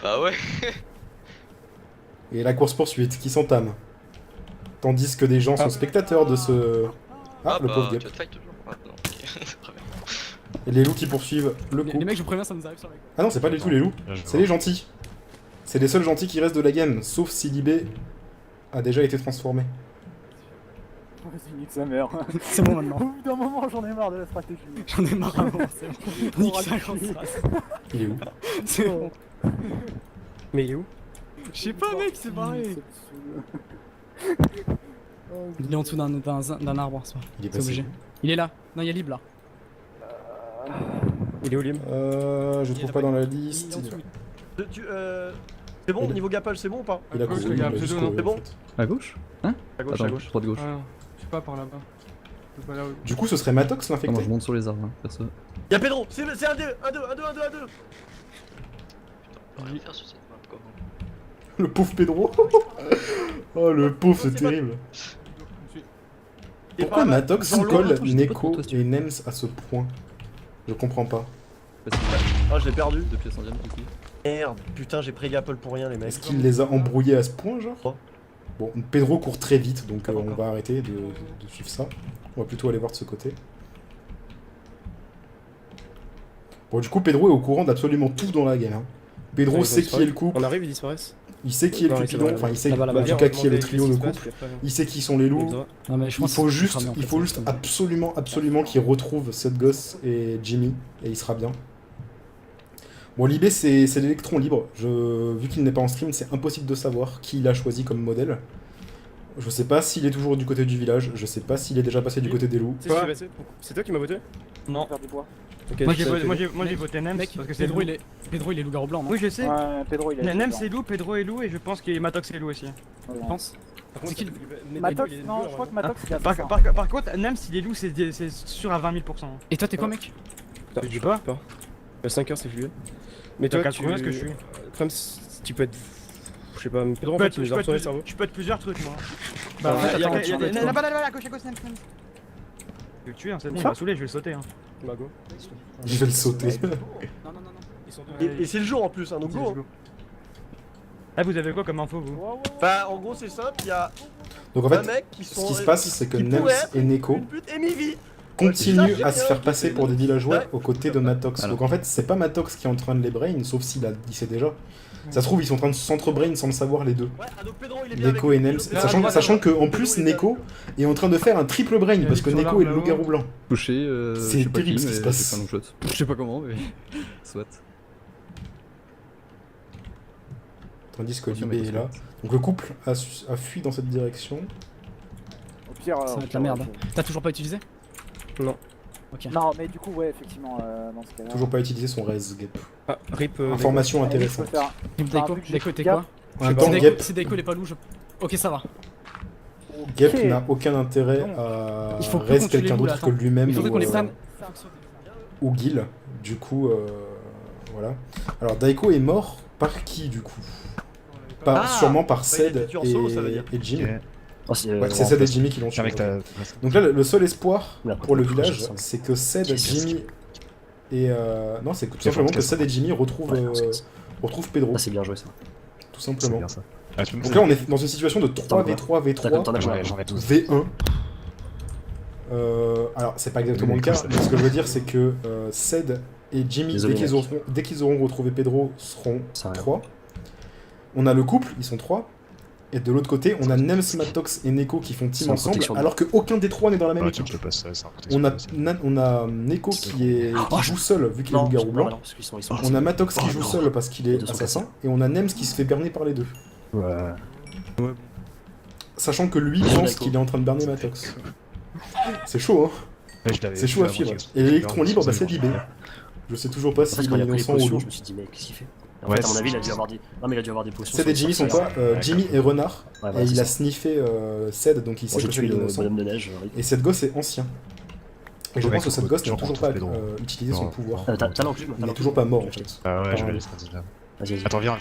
Bah, ouais. Et la course-poursuite qui s'entame. Tandis que des gens sont spectateurs de ce... Ah, le pauvre tu Gep. vas te fight toujours? Ah, non, ok. Très bien. Et les loups qui poursuivent le Les coup. mecs, je vous préviens, ça nous arrive sur la gueule. Ah non, c'est pas du tout les loups. Là, je C'est vois. les gentils. C'est les seuls gentils qui restent de la game, sauf si Libé a déjà été transformé. Vas-y, nique sa mère. C'est bon maintenant. Au bout d'un moment, j'en ai marre de la stratégie. J'en ai marre avant, c'est bon. Nique ça quand ça rase. Il est où? C'est bon. Mais il est où? Je sais pas, mec, c'est pareil. Il est en dessous d'un arbre, c'est Il est c'est passé. obligé. Il est là. Non, il y a Lib là. Il est où, Lim? Je trouve pas dans la liste. Il est en dessous. C'est bon, Il- niveau gapage, c'est bon ou pas? Il a gauche, couru, il y a un il a juste pseudo, couru, c'est en bon fait. À gauche? Hein? À gauche, Attends, à gauche. droite gauche. Ah, je sais pas par là-bas. C'est pas là où. Du coup, ce serait Matox Non, moi l'infecté. je monte sur les arbres, hein, perso. Y'a Pedro, c'est un 2, 1 2, 1 2, 1 2, 1 2. Putain, on peut rien faire sur cette map, quoi. Le pauvre Pedro. Oh, le pauvre, c'est terrible. Et Pourquoi par là, Matox dans l'eau. colle Attends, j'étais pas Neko contre toi, si tu et veux. Nems à ce point? Je comprends pas. Parce qu'il a Ah, je l'ai perdu. 2 pièces en diamant du coup. Merde, putain, j'ai pris Gapple pour rien, les mecs. Est-ce qu'il les a embrouillés à ce point, genre? Oh. Bon, Pedro court très vite, donc Ah, on encore. va arrêter de suivre ça. On va plutôt aller voir de ce côté. Bon, du coup, Pedro est au courant d'absolument tout dans la game. Hein. Pedro Ils ont sait qui disparu. est le couple, On arrive, ils disparaissent. il sait qui est le Non, cupidon, c'est vrai. enfin il sait Là-bas, là-bas. en tout cas qui est le trio de couple, il sait qui sont les loups. Non, mais je Il pense faut que ça juste, sera bien, en il fait, faut c'est juste comme- absolument qu'il retrouve cette gosse et Jimmy, et il sera bien. Bon, Libé, c'est l'électron libre. Vu qu'il n'est pas en stream, c'est impossible de savoir qui il a choisi comme modèle. Je sais pas s'il est toujours du côté du village, je sais pas s'il est déjà passé du côté des loups. C'est ce qui s'est passé? C'est toi qui m'as voté? Non. Faire du bois. Ok, Moi ça j'ai a voté, été- moi j'ai voté Nems Mec, parce que c'est Pedro, loup. il est loup-garou blanc, non? Oui, je sais. Ouais, Pedro, il a. Nems c'est loup, Pedro est loup et je pense que Matox est loup aussi. Je pense. Par contre, C'est qui ça- mais Matox, il est non, bleu, je crois que alors. Matox il a Par, fait ça. par contre, Nems il est loup, c'est sûr à 20 000%. Et toi, t'es quoi, mec? Putain, Je dis pas. 5 heures, c'est fluide. Mais T'as toi, 80 ce que je suis. Comme tu peux être. Je sais pas, Pedro en fait, il nous a retourné le cerveau. Je peux être plusieurs trucs moi. Bah, en fait, Il y a- attends, il y a- tu vas être là-bas, à gauche, Nems. Je vais le tuer, hein, c'est bon, il m'a saoulé, je vais le sauter. Hein. Bah, go. Je vais le sauter. Non, non, non, non. Ils sont deux. Et c'est le jour en plus, hein, donc go. hein. Ah, vous avez quoi comme info vous? Bah, en gros, c'est simple, il y a Donc en un fait, mec qui sont. ce qui se passe, c'est que qui Nems pourrait être et Neko Une pute et Mivi. continuent à se faire passer pour des villageois Ouais. aux côtés de Matox. Alors. Donc en fait, c'est pas Matox qui est en train de les brain, sauf il sait déjà. Ça se trouve, ils sont en train de s'entre-brain sans le savoir les deux. Ouais, ah, donc Pedro, il est bien. Neko et Nems, sachant que en plus Neko est en train de faire un triple brain parce que sur Neko est le l'arbre loup-garou blanc. Touché, C'est je sais pas terrible qui, ce qui se mais passe. j'ai fait un long shot. Je sais pas comment, mais. Soit. Tandis que Attention, Libé mais est là. Donc le couple a fui dans cette direction. Au pire, Ça va être la merde. T'as toujours pas utilisé? Non. Ok. Non, mais du coup, ouais, effectivement, dans ce cas-là. Toujours pas utilisé son res Gep. Ah, rip. Information Allez, je peux intéressante. faire. Daiko, vu que j'ai Daiko, t'es gap, quoi? En même sais temps, pas. Gep, Si Daiko il est pas loup, je. Ok, ça va. Gep Ok. n'a aucun intérêt à Il faut plus res qu'on tue les quelqu'un loups, là, d'autre que attends. lui-même Il faudrait qu'on les ou, prenne. ou Gil. Du coup, voilà. Alors Daiko est mort par qui du coup Sûrement par il Ced était tué en solo, ça veut dire. et Jim. Ok. Oh, c'est Ouais, c'est Ced et Jimmy qui l'ont Je suis tué. avec ta. Donc là, le seul espoir Là, pour le je village, sens. c'est que Ced, Qu'est-ce Jimmy et... Non, c'est tout Qu'est-ce simplement que qu'est-ce Ced et Jimmy retrouvent, Ouais, retrouvent Pedro, Ah, c'est bien joué ça. tout C'est simplement. bien ça. Ah, tu me Donc là, on est dans une situation de 3v3, T'en as J'en ai 12. V1. Alors, c'est pas exactement le cas, mais ce que je veux dire, c'est que Ced et Jimmy, Désolé, dès qu'ils auront retrouvé Pedro, seront Ça arrive. 3. On a le couple, ils sont 3. Et de l'autre côté, on a Nems, Matox et Neko qui font team Sans ensemble, protection. alors qu'aucun des trois n'est dans la même Ouais, tu équipe. peux pas ça, c'est un On a, protection. on a Neko qui joue seul vu qu'il est Non, loup-garou non, blanc. non, parce qu'ils sont On a Matox qui joue non. seul parce qu'il Les est deux sont assassin. Et on a Nems qui se fait berner par les deux. Ouais. Sachant que lui Bien pense d'accord. qu'il est en train de berner Matox. C'est chaud, hein. Ouais, je l'avais C'est vu chaud à avant suivre. qu'il- Et l'électron libre, bah c'est qu'il- Libé. Je sais toujours pas En fait, s'il quand il est a pris les innocent ou potions, non. je me suis dit, mais qu'est-ce qu'il fait? En Ouais, fait, à mon c'est- avis, il a dû avoir des. Non, mais il a dû avoir des potions. Ced et Jimmy sont quoi Jimmy est renard. Ouais, Et voilà, il c'est a ça. sniffé Ced, donc il Bon, sait j'ai que tué c'est le innocent. bonhomme de neige. Et cette gosse est ancien. Et je Ouais, pense que cette gosse n'a toujours toujours contre pas Pedro. utilisé son Non. pouvoir. T'as l'enclume, Il n'est toujours pas mort en fait. Ah ouais, je vais Apparemment. laisser ça. Vas-y, vas-y. Attends, viens.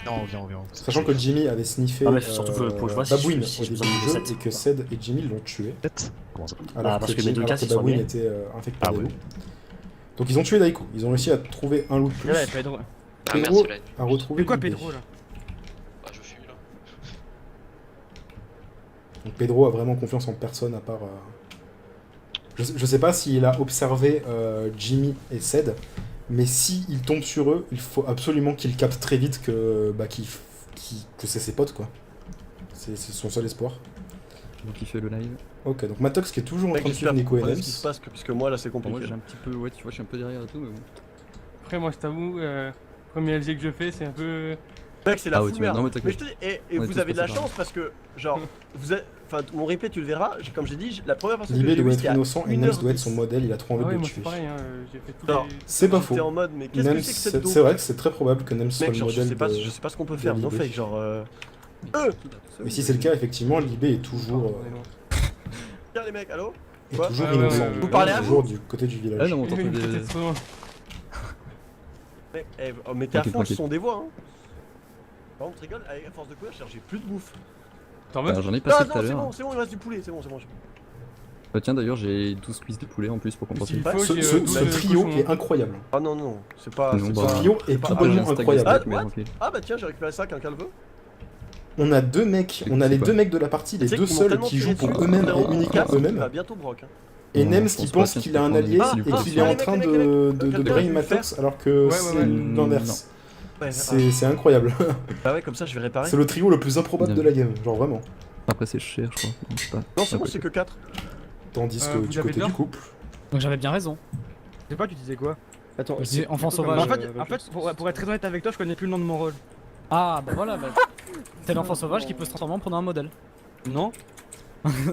Sachant que Jimmy avait sniffé Ah, mais surtout que faut que je vois si Babouine si au j'ai début besoin de du jeu sept. et que Ced et Jimmy l'ont tué. Peut-être. Comment ça? Alors parce que Jimmy- mes deux alors cas, que ils sont Babouine liés. était infecté par Ah des ouais. loups. Donc ils ont tué Daiko. Ils ont réussi à trouver un loup de plus. Ouais, Pedro. Ah Pedro merde, c'est là. a retrouvé Mais quoi, Libé. Pedro là? Ah, je fume là. Donc Pedro a vraiment confiance en personne à part. Je sais pas s'il a observé Jimmy et Ced, mais si il tombe sur eux, il faut absolument qu'il capte très vite que que c'est ses potes quoi. C'est son seul espoir. Donc il fait le live. Ok, donc Matox qui est toujours en Mec, train de j'espère suivre que vous Neko et comprenez ce qui se Nems. passe, parce que moi là c'est Moi compliqué. j'ai un petit peu, ouais tu vois je suis un peu derrière et tout mais bon. Après, moi, je t'avoue, premier LG que je fais, c'est un peu. Mec, c'est la Ah ouais, fouille tu vois, merde. non, mais Mais t'inquiète. je te dis, et On est vous tous avez de la passés par chance parce que, genre, vous êtes. Enfin, mon replay, tu le verras, comme j'ai dit, la première personne que Libé j'ai doit vue, être c'était à innocent et 1 Nems heure doit être 10. son modèle, il a trop Ah envie ouais, de le moi, tuer. c'est pareil, hein, j'ai fait tout. Alors, C'est pas J'étais faux. en mode, mais qu'est-ce Nems, que c'est que cette c'est dope vrai que c'est très probable que Nems soit Mec, le genre, modèle je sais pas ce qu'on peut faire, de non Libé. fake, genre. Et si c'est le cas, effectivement, Libé est toujours, Tiens les mecs, allô est Quoi toujours Ouais, ouais, innocent. ouais, Il vous est parlez à toujours du côté du village. Ah non on t'entend Une des... petite seconde. Mec, mettez à T'inquiète, fond le t'inquiète. son des voix, hein. Par contre, rigole, avec à force de courir, j'ai plus de bouffe. T'en veux? Bah, j'en ai Non, passé tout à non, l'heure. c'est bon, il reste du poulet, c'est bon. Bah tiens d'ailleurs j'ai 12 cuisses de poulet en plus pour compenser. Il faut, Ce, j'ai, ce- 12 ce trio cochons. est incroyable. Ah non, c'est pas. Non, c'est bah, Ce pas- trio est pas- tout Après, j'ai bonnement un stack de incroyable. steak, mais what tranquille. Ah bah tiens, j'ai récupéré ça, quelqu'un le veut. On a deux mecs, on a C'est les quoi deux mecs de la partie, les Tu sais deux qu'ils m'ont seuls tellement qui tiré jouent pour dessus, eux-mêmes frérot, et uniquement Casse, eux-mêmes. va bientôt broc. Hein. Et Non, Nems je qui pense pense pas qu'il qu'il a un faut allié prendre et des qu'il est en les train mecs, de quelqu'un brain veut le faire Matox alors que Ouais, c'est ouais. l'inverse. Ouais, C'est incroyable. bah ouais, comme ça je vais réparer. C'est le trio le plus improbable de la game, genre vraiment. Après c'est cher je crois. Non, c'est pas... Non, c'est bon, Après, c'est que 4. Tandis que Vous du avez côté de du l'or couple, Donc j'avais bien raison. Je sais pas, tu disais quoi? Attends, Je disais enfant Bah, sauvage. en fait, pour être très honnête avec toi, je connais plus le nom de mon rôle. Ah bah voilà, bah, t'es l'enfant sauvage qui peut se transformer en prenant un modèle. Non?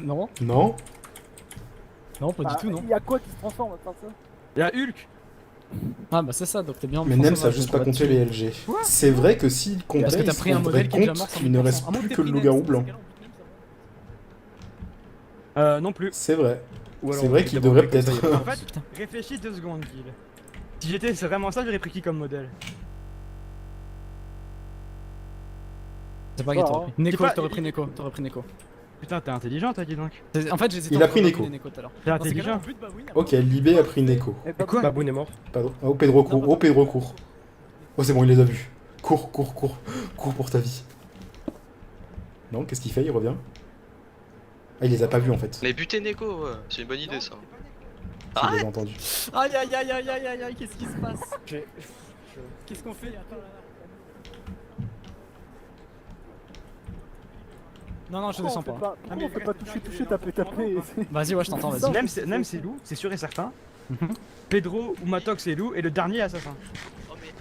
Non, non. non, pas du tout, non. Il y a quoi qui se transforme à part ça? Il y a Hulk! Ah bah c'est ça, donc t'es bien Mais enfant Nems a sauvage, juste donc pas on va compté dessus. les LG. C'est vrai que s'il comptait, Parce que il t'as se pris un rendrait modèle qui est déjà compte mort qu'il ne reste plus que le loup-garou blanc. Non plus. C'est vrai. Ou alors, C'est vrai on qu'il était devrait bon, comme ça, peut-être. il y a pas- En fait, réfléchis 2 secondes, Gil. Si j'étais vraiment ça, j'aurais pris qui comme modèle? C'est pas grave, t'aurais pris. Neko, pas- t'aurais pris Neko, t'aurais pris Neko. Putain, t'es intelligent, toi, dis donc. En fait, j'hésitais Il a entre pris Babouine Neko. et Neko tout à l'heure. T'es Dans ces cas-là, intelligent. on bute Babouine, après- Ok, Libé a pris Neko. Eh, pas Quoi? Babouine. Baboune est mort. Oh, Pedro court. Oh, Pedro court. Oh, c'est bon, il les a vus. Cours, cours, cours. Cours pour ta vie. Non, qu'est-ce qu'il fait? Il revient. Ah, il les a pas vus en fait. Mais buter Neko, ouais. C'est une bonne idée ça. Il les a entendus. Aïe aïe aïe aïe aïe aïe aïe, qu'est-ce qui se passe? Qu'est-ce qu'on fait? Non, non, je descends pas. Pourquoi on fait pas toucher, taper, taper? Vas-y, ouais, je t'entends, vas-y. Nem c'est loup, c'est sûr et certain. Pedro ou Matox c'est loup et le dernier assassin. Oh mais.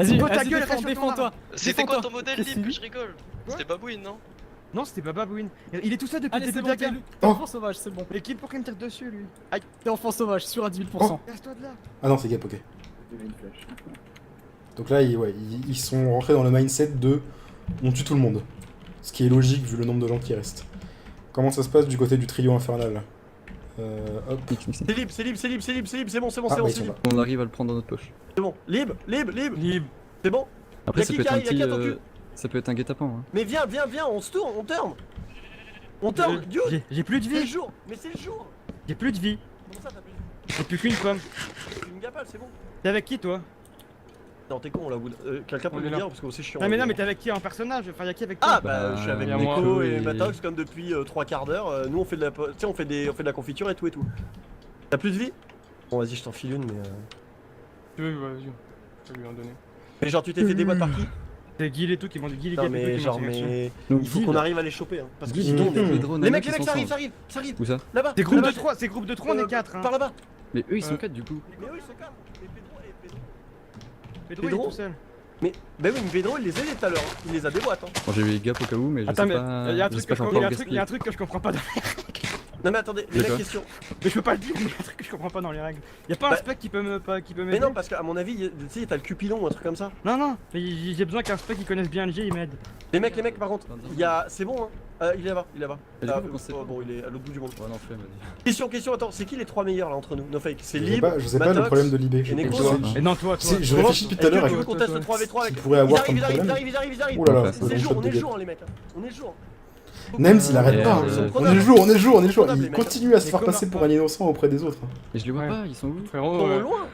Vas-y, Oh, ta vas-y, gueule, reste sur ton défends-toi. C'était quoi ton Défends-toi. modèle Qu'est-ce libre? qu'il Je rigole. Quoi C'était Babouine, non? Non, c'était pas Babouine. Il est tout seul depuis Allez, le c'est début bon, de la t'es game. enfant sauvage, c'est bon. Mais qui pour qu'il me tire dessus lui? Aïe, T'es enfant sauvage, sûr à 18%. casse-toi de là. Ah non, c'est Gap, ok. Donc là, ils sont rentrés dans le mindset de on tue tout le monde. Ce qui est logique vu le nombre de gens qui restent. Comment ça se passe du côté du trio infernal? Hop. C'est libre, c'est libre, c'est libre, c'est libre, c'est libre, c'est bon, c'est bon, Ah, c'est bah, bon, ils c'est sont libre. là. On arrive à le prendre dans notre poche. C'est bon. Libre, libre, libre. Libre. C'est bon. Après Y'a ça qui peut être qui un arrive, y'a qui petit... attend que- Ça peut être un guet-apens hein. Mais viens, on se tourne, on turn. On turn, dude. J'ai plus de C'est le vie. jour, mais c'est le jour. J'ai plus de vie. Comment ça t'as plus J'ai plus qu'une pomme. une gapale, c'est bon. T'es avec qui toi? Non, t'es con là, quelqu'un peut On me est le là. dire parce que c'est chiant. Ah mais non mais t'es avec qui en personnage? Enfin y'a qui avec toi? Ah bah je suis avec y a Neko moi. et Et- Matox comme depuis 3 quarts d'heure. Nous on fait de la, tu sais, on fait de la confiture et tout et tout. T'as plus de vie? Bon vas-y je t'en file une mais. Tu veux, vas-y. Je vais lui en donner. Mais genre tu t'es fait déboîter par qui? C'est Guil et tout qui m'ont dit Guil et Non Gap et mais tout qui genre m'ont dit mais Donc, il faut qu'on arrive à les choper hein. Parce que Guil, sinon Guil, Pedro, les Nano mecs qui ça sont arrive, ensemble. ça arrive. Où ça? Là-bas. C'est groupe de là-bas. 3, c'est groupe de 3, on est 4 hein. Par là-bas. Mais eux ils sont 4 du coup. Mais oui, c'est calme. Mais Pedro. Pedro il est Pedro tout seul. Mais bah oui, mais Pedro il les a aidés tout à l'heure. Hein. Il les a déboîté hein. Bon, j'ai eu Gap au cas où, mais je Attends, sais mais pas. il y a un je truc sais pas que je encore comprends- il y a un gaspiller. truc que je comprends pas dans Non mais attendez, les De mecs quoi question. Mais je peux pas le dire, mais il y a un truc que je comprends pas dans les règles. Y'a pas un Bah- spec qui peut m'aider. Mais non parce qu'à mon avis, tu sais, t'as le Cupidon ou un truc comme ça. Non, mais j'ai besoin qu'un spec qui connaisse bien le G, il m'aide. Les mecs par contre, il y a. C'est bon hein. Il est là-bas, il est là-bas. Et du coup, vous pensez quoi Bon, il est à l'autre bout du monde. Ouais, non, flemme, vas-y. Question, attends, c'est qui les 3 meilleurs là entre nous? No fake. C'est Je sais Lib, pas, je sais pas le Matox, problème de Libé. et Neko. Et non, toi. Si, je réfléchis depuis tout à l'heure Est-ce que tu à veux qu'on teste le 3v3 avec. qui pourrait avoir comme Ils arrivent. Oh là là, C'est faisons le jour, shot on de est le Gap. jour les mecs. On est le jour. Nems il arrête pas, Ils hein. sont On est le jour. Il prenables, continue à se Mais faire comment- passer pour un innocent auprès des autres. Et je les vois Ouais. pas, ils sont où? Ils Frérot, sont loin.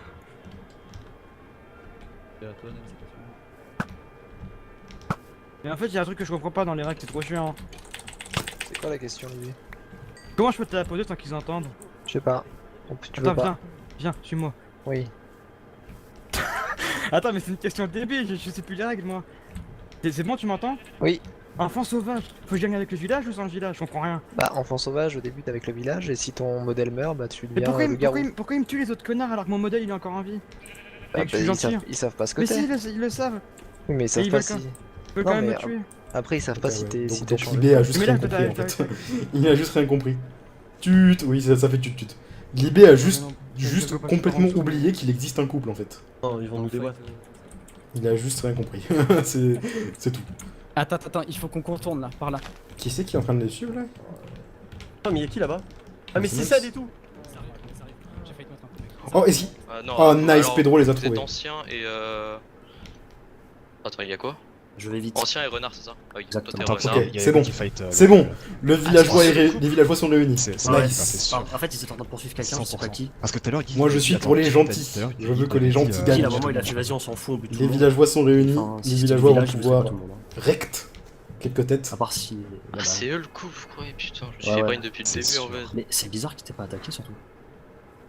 mais en fait, il y a un truc que je comprends pas dans les règles, c'est trop chiant. C'est quoi la question, lui? Comment je peux te la poser sans qu'ils entendent? Je sais pas. Tu veux Attends, pas? viens, suis-moi. Oui. Attends, mais c'est une question débile, je sais plus les règles moi. C'est bon, tu m'entends? Oui. Enfant sauvage, faut que je gagne avec le village ou sans le village? Je comprends rien. Bah, enfant sauvage, au début, t'es avec le village, et si ton modèle meurt, bah, tu Mais deviens le garou. pourquoi ils me tuent les autres connards alors que mon modèle il est encore en vie? Bah, Et que je suis gentil. ils savent pas ce que Mais t'es. si, ils le savent. Oui, mais ils savent ils pas veulent si. Ils peuvent Non, quand même mais me tuer. Après, ils savent pas si t'es Donc changé. Libé a juste Mais là, rien t'as- compris en t'as- fait. Il a juste rien compris. Tut, oui, ça fait tut. Libé a juste je peux complètement pas- oublié qu'il existe un couple en fait. Non, ils vont nous déboîter. Il a juste rien compris. C'est tout. Attends, il faut qu'on contourne là, par là. Qui c'est qui est en train de les suivre là? Ah, mais y'a qui là-bas? Ah, mais C'est c'est Nems. ça et tout. Ça arrive. J'ai failli te mettre un coup. Oh, est-ce qu'il- Non, Oh, nice, alors, Pedro les a vous êtes trouvés. ancien et Attends, il y a quoi? Je vais vite. Ancien et renard, c'est ça? Ah oui, toi t'es Exactement. renard. Ok, c'est bon. C'est bon. Le villageois les villageois sont réunis. C'est Ouais, Nice. en fait, ils étaient en train de poursuivre quelqu'un, je sais pas qui. Parce que tout à l'heure, Guy. Moi, je suis pour les gentils. Je veux que les gentils Qui, gagnent. à un moment, il a fait vas-y, on s'en fout, on bute tout Les le monde. villageois sont réunis. Enfin, Les si c'est villageois du vont village, je sais pouvoir pas tout le monde, hein. recte quelques têtes. À part si. Ah, c'est eux le couple, je croyais, putain. Je Ouais, suis ouais. brain depuis le C'est début en sûr. fait. Mais c'est bizarre qu'ils t'aient pas attaqué surtout.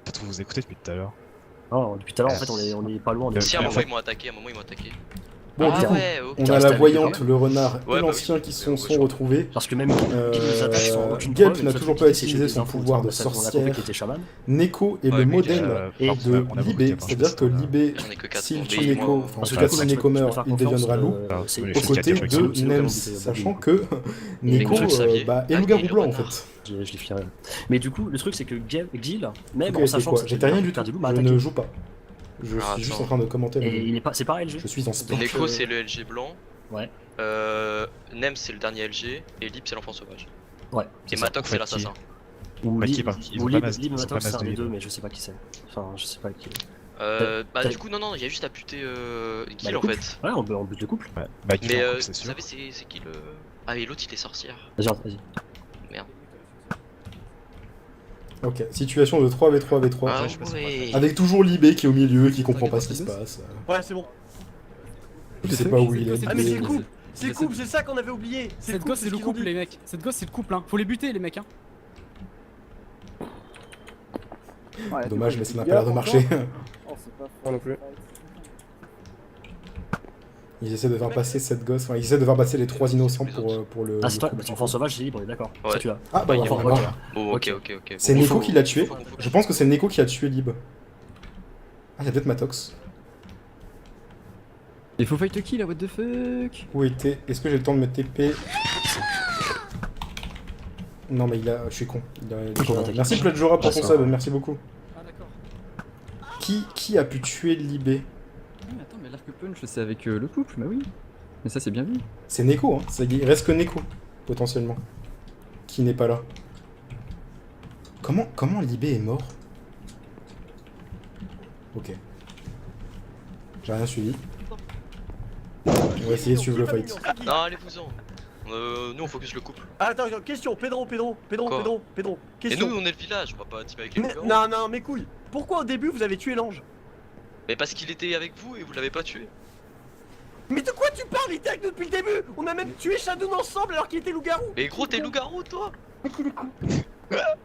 Peut-être vous écoutez depuis tout à l'heure. Oh, depuis tout à l'heure, en fait, on est pas loin. On est Si, à un en moment fait- ils m'ont attaqué, Bon, ah du coup, ouais, ok. on T'es a resté la avec voyante, lui, le renard Ouais, et bah l'ancien oui. qui Ouais, sont ouais, retrouvés. Parce que même qui nous attaque sans aucune Gelp preuve, n'a le toujours seul pas truc, c'est utilisé des son infos, pouvoir de on a compris sorcière. qu'il était chaman. Neko est Ouais, le mais modèle on a de Libé, c'est-à-dire que Libé, J'en ai que 4. s'il tue Neko, enfin en Parce tout que cas du coup, si Max, Neko tu peux meurt, faire il confiance, deviendra loup. c'est- Oui, Aux je sais côtés qu'il y a de des trucs qui- Nems, c'est- sachant que Et Neko vous le saviez. est Ah, loup-garou et le blanc en renard. fait. Je l'ai firé. Mais du coup, le truc, c'est que Gil, même Ok, en c'est sachant quoi? que J'étais rien du tout, du loup, m'a je attaqué. ne joue pas. Je Ah, suis juste attends. en train de commenter. Et le- il est pas, c'est pareil le jeu. Je suis en speech. Neko c'est le LG blanc. Ouais. Nem c'est le dernier LG. Et Lip c'est l'enfant sauvage. Ouais. Et Matox c'est l'assassin. Ou Bah, qui Lib, part Ils ont ou pas Lib, masse- Lib ils ont pas Matox, c'est masse un de des deux, Lib. mais je sais pas qui c'est. Enfin, je sais pas qui. Bah T'as- du coup non, il y a juste à buter Gil le en couple. fait. Ouais, on bute le couple. Ouais. Bah, Guy, Mais en couple, vous c'est sûr. savez c'est qui le... Ah mais l'autre il est sorcière. Vas-y. Ok, situation de 3v3v3. Ah je sais pas si ouais. Avec toujours Libé qui est au milieu, qui comprend pas ce qui se passe. Ouais, c'est bon. Je sais pas où il est. Ah, mais c'est le Libé. couple. C'est le couple, c'est ça qu'on avait oublié. C'est Cette gosse, c'est le ce qu'ils ont couple, dit. les mecs. Cette gosse, c'est le couple, hein. Faut les buter, les mecs, hein. Ouais, Dommage, du mais coup, ça n'a il y pas a l'air de encore- marcher. Oh, c'est pas Moi non plus. Ils essaient de faire passer cette gosse, enfin ils essaient de faire passer les trois innocents pour le. Ah, c'est toi, le bah, couple. enfant sauvage, c'est libre, on est d'accord. Ouais. Ça, tu as. Ah bah il y a enfin, pas voilà. Bon ok ok. C'est Bon, Neko faut- qui l'a tué. faut- Je pense que c'est Neko qui a tué Lib. Ah, il y a peut-être Matox. Il faut fight kill là, what the fuck? Où était? Est-ce que j'ai le temps de me TP? Non mais il a... Je suis con. Merci Pledjora pour ton sub, merci beaucoup. Ah, d'accord. Qui a pu tuer Libé? Mais attends, mais l'arc punch c'est avec le couple, bah oui. Mais ça c'est bien vu. C'est Neko, hein. Il reste que Neko, potentiellement. Qui n'est pas là. Comment Libé est mort? Ok. J'ai rien suivi. On va essayer de suivre le fight. Non allez-vous-en. Nous on focus le couple. Ah, attends, question, Pedro. Et Question. nous on est le village, on va pas teamer avec les Mais- loups-garous. non, mes couilles. Pourquoi au début vous avez tué l'ange? Mais parce qu'il était avec vous et vous l'avez pas tué. Mais de quoi tu parles? Il était avec nous depuis le début. On a même tué Shadow ensemble alors qu'il était loup-garou. Mais gros t'es loup-garou toi.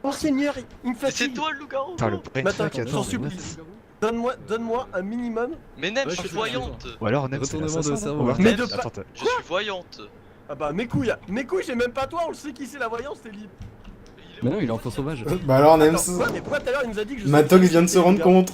Oh Seigneur, il me Mais c'est fatigue. toi le loup-garou Putain, le gros. brain Matox, fuck, j'en attends. supplie. Donne-moi un minimum. Mais Nem, Ouais, je suis je- voyante. Ou alors, Nem, c'est Retournement de l'assassin, cerveau. non? Mais de Attends, pas- Je suis voyante. Ah bah mes couilles, j'ai même pas toi, on le sait qui c'est la voyance, t'es libre. Mais non, il est enfant sauvage. Bah alors, Nems, Attends, mais pourquoi tout à l'heure il nous a dit que je Matox vient de se rendre compte.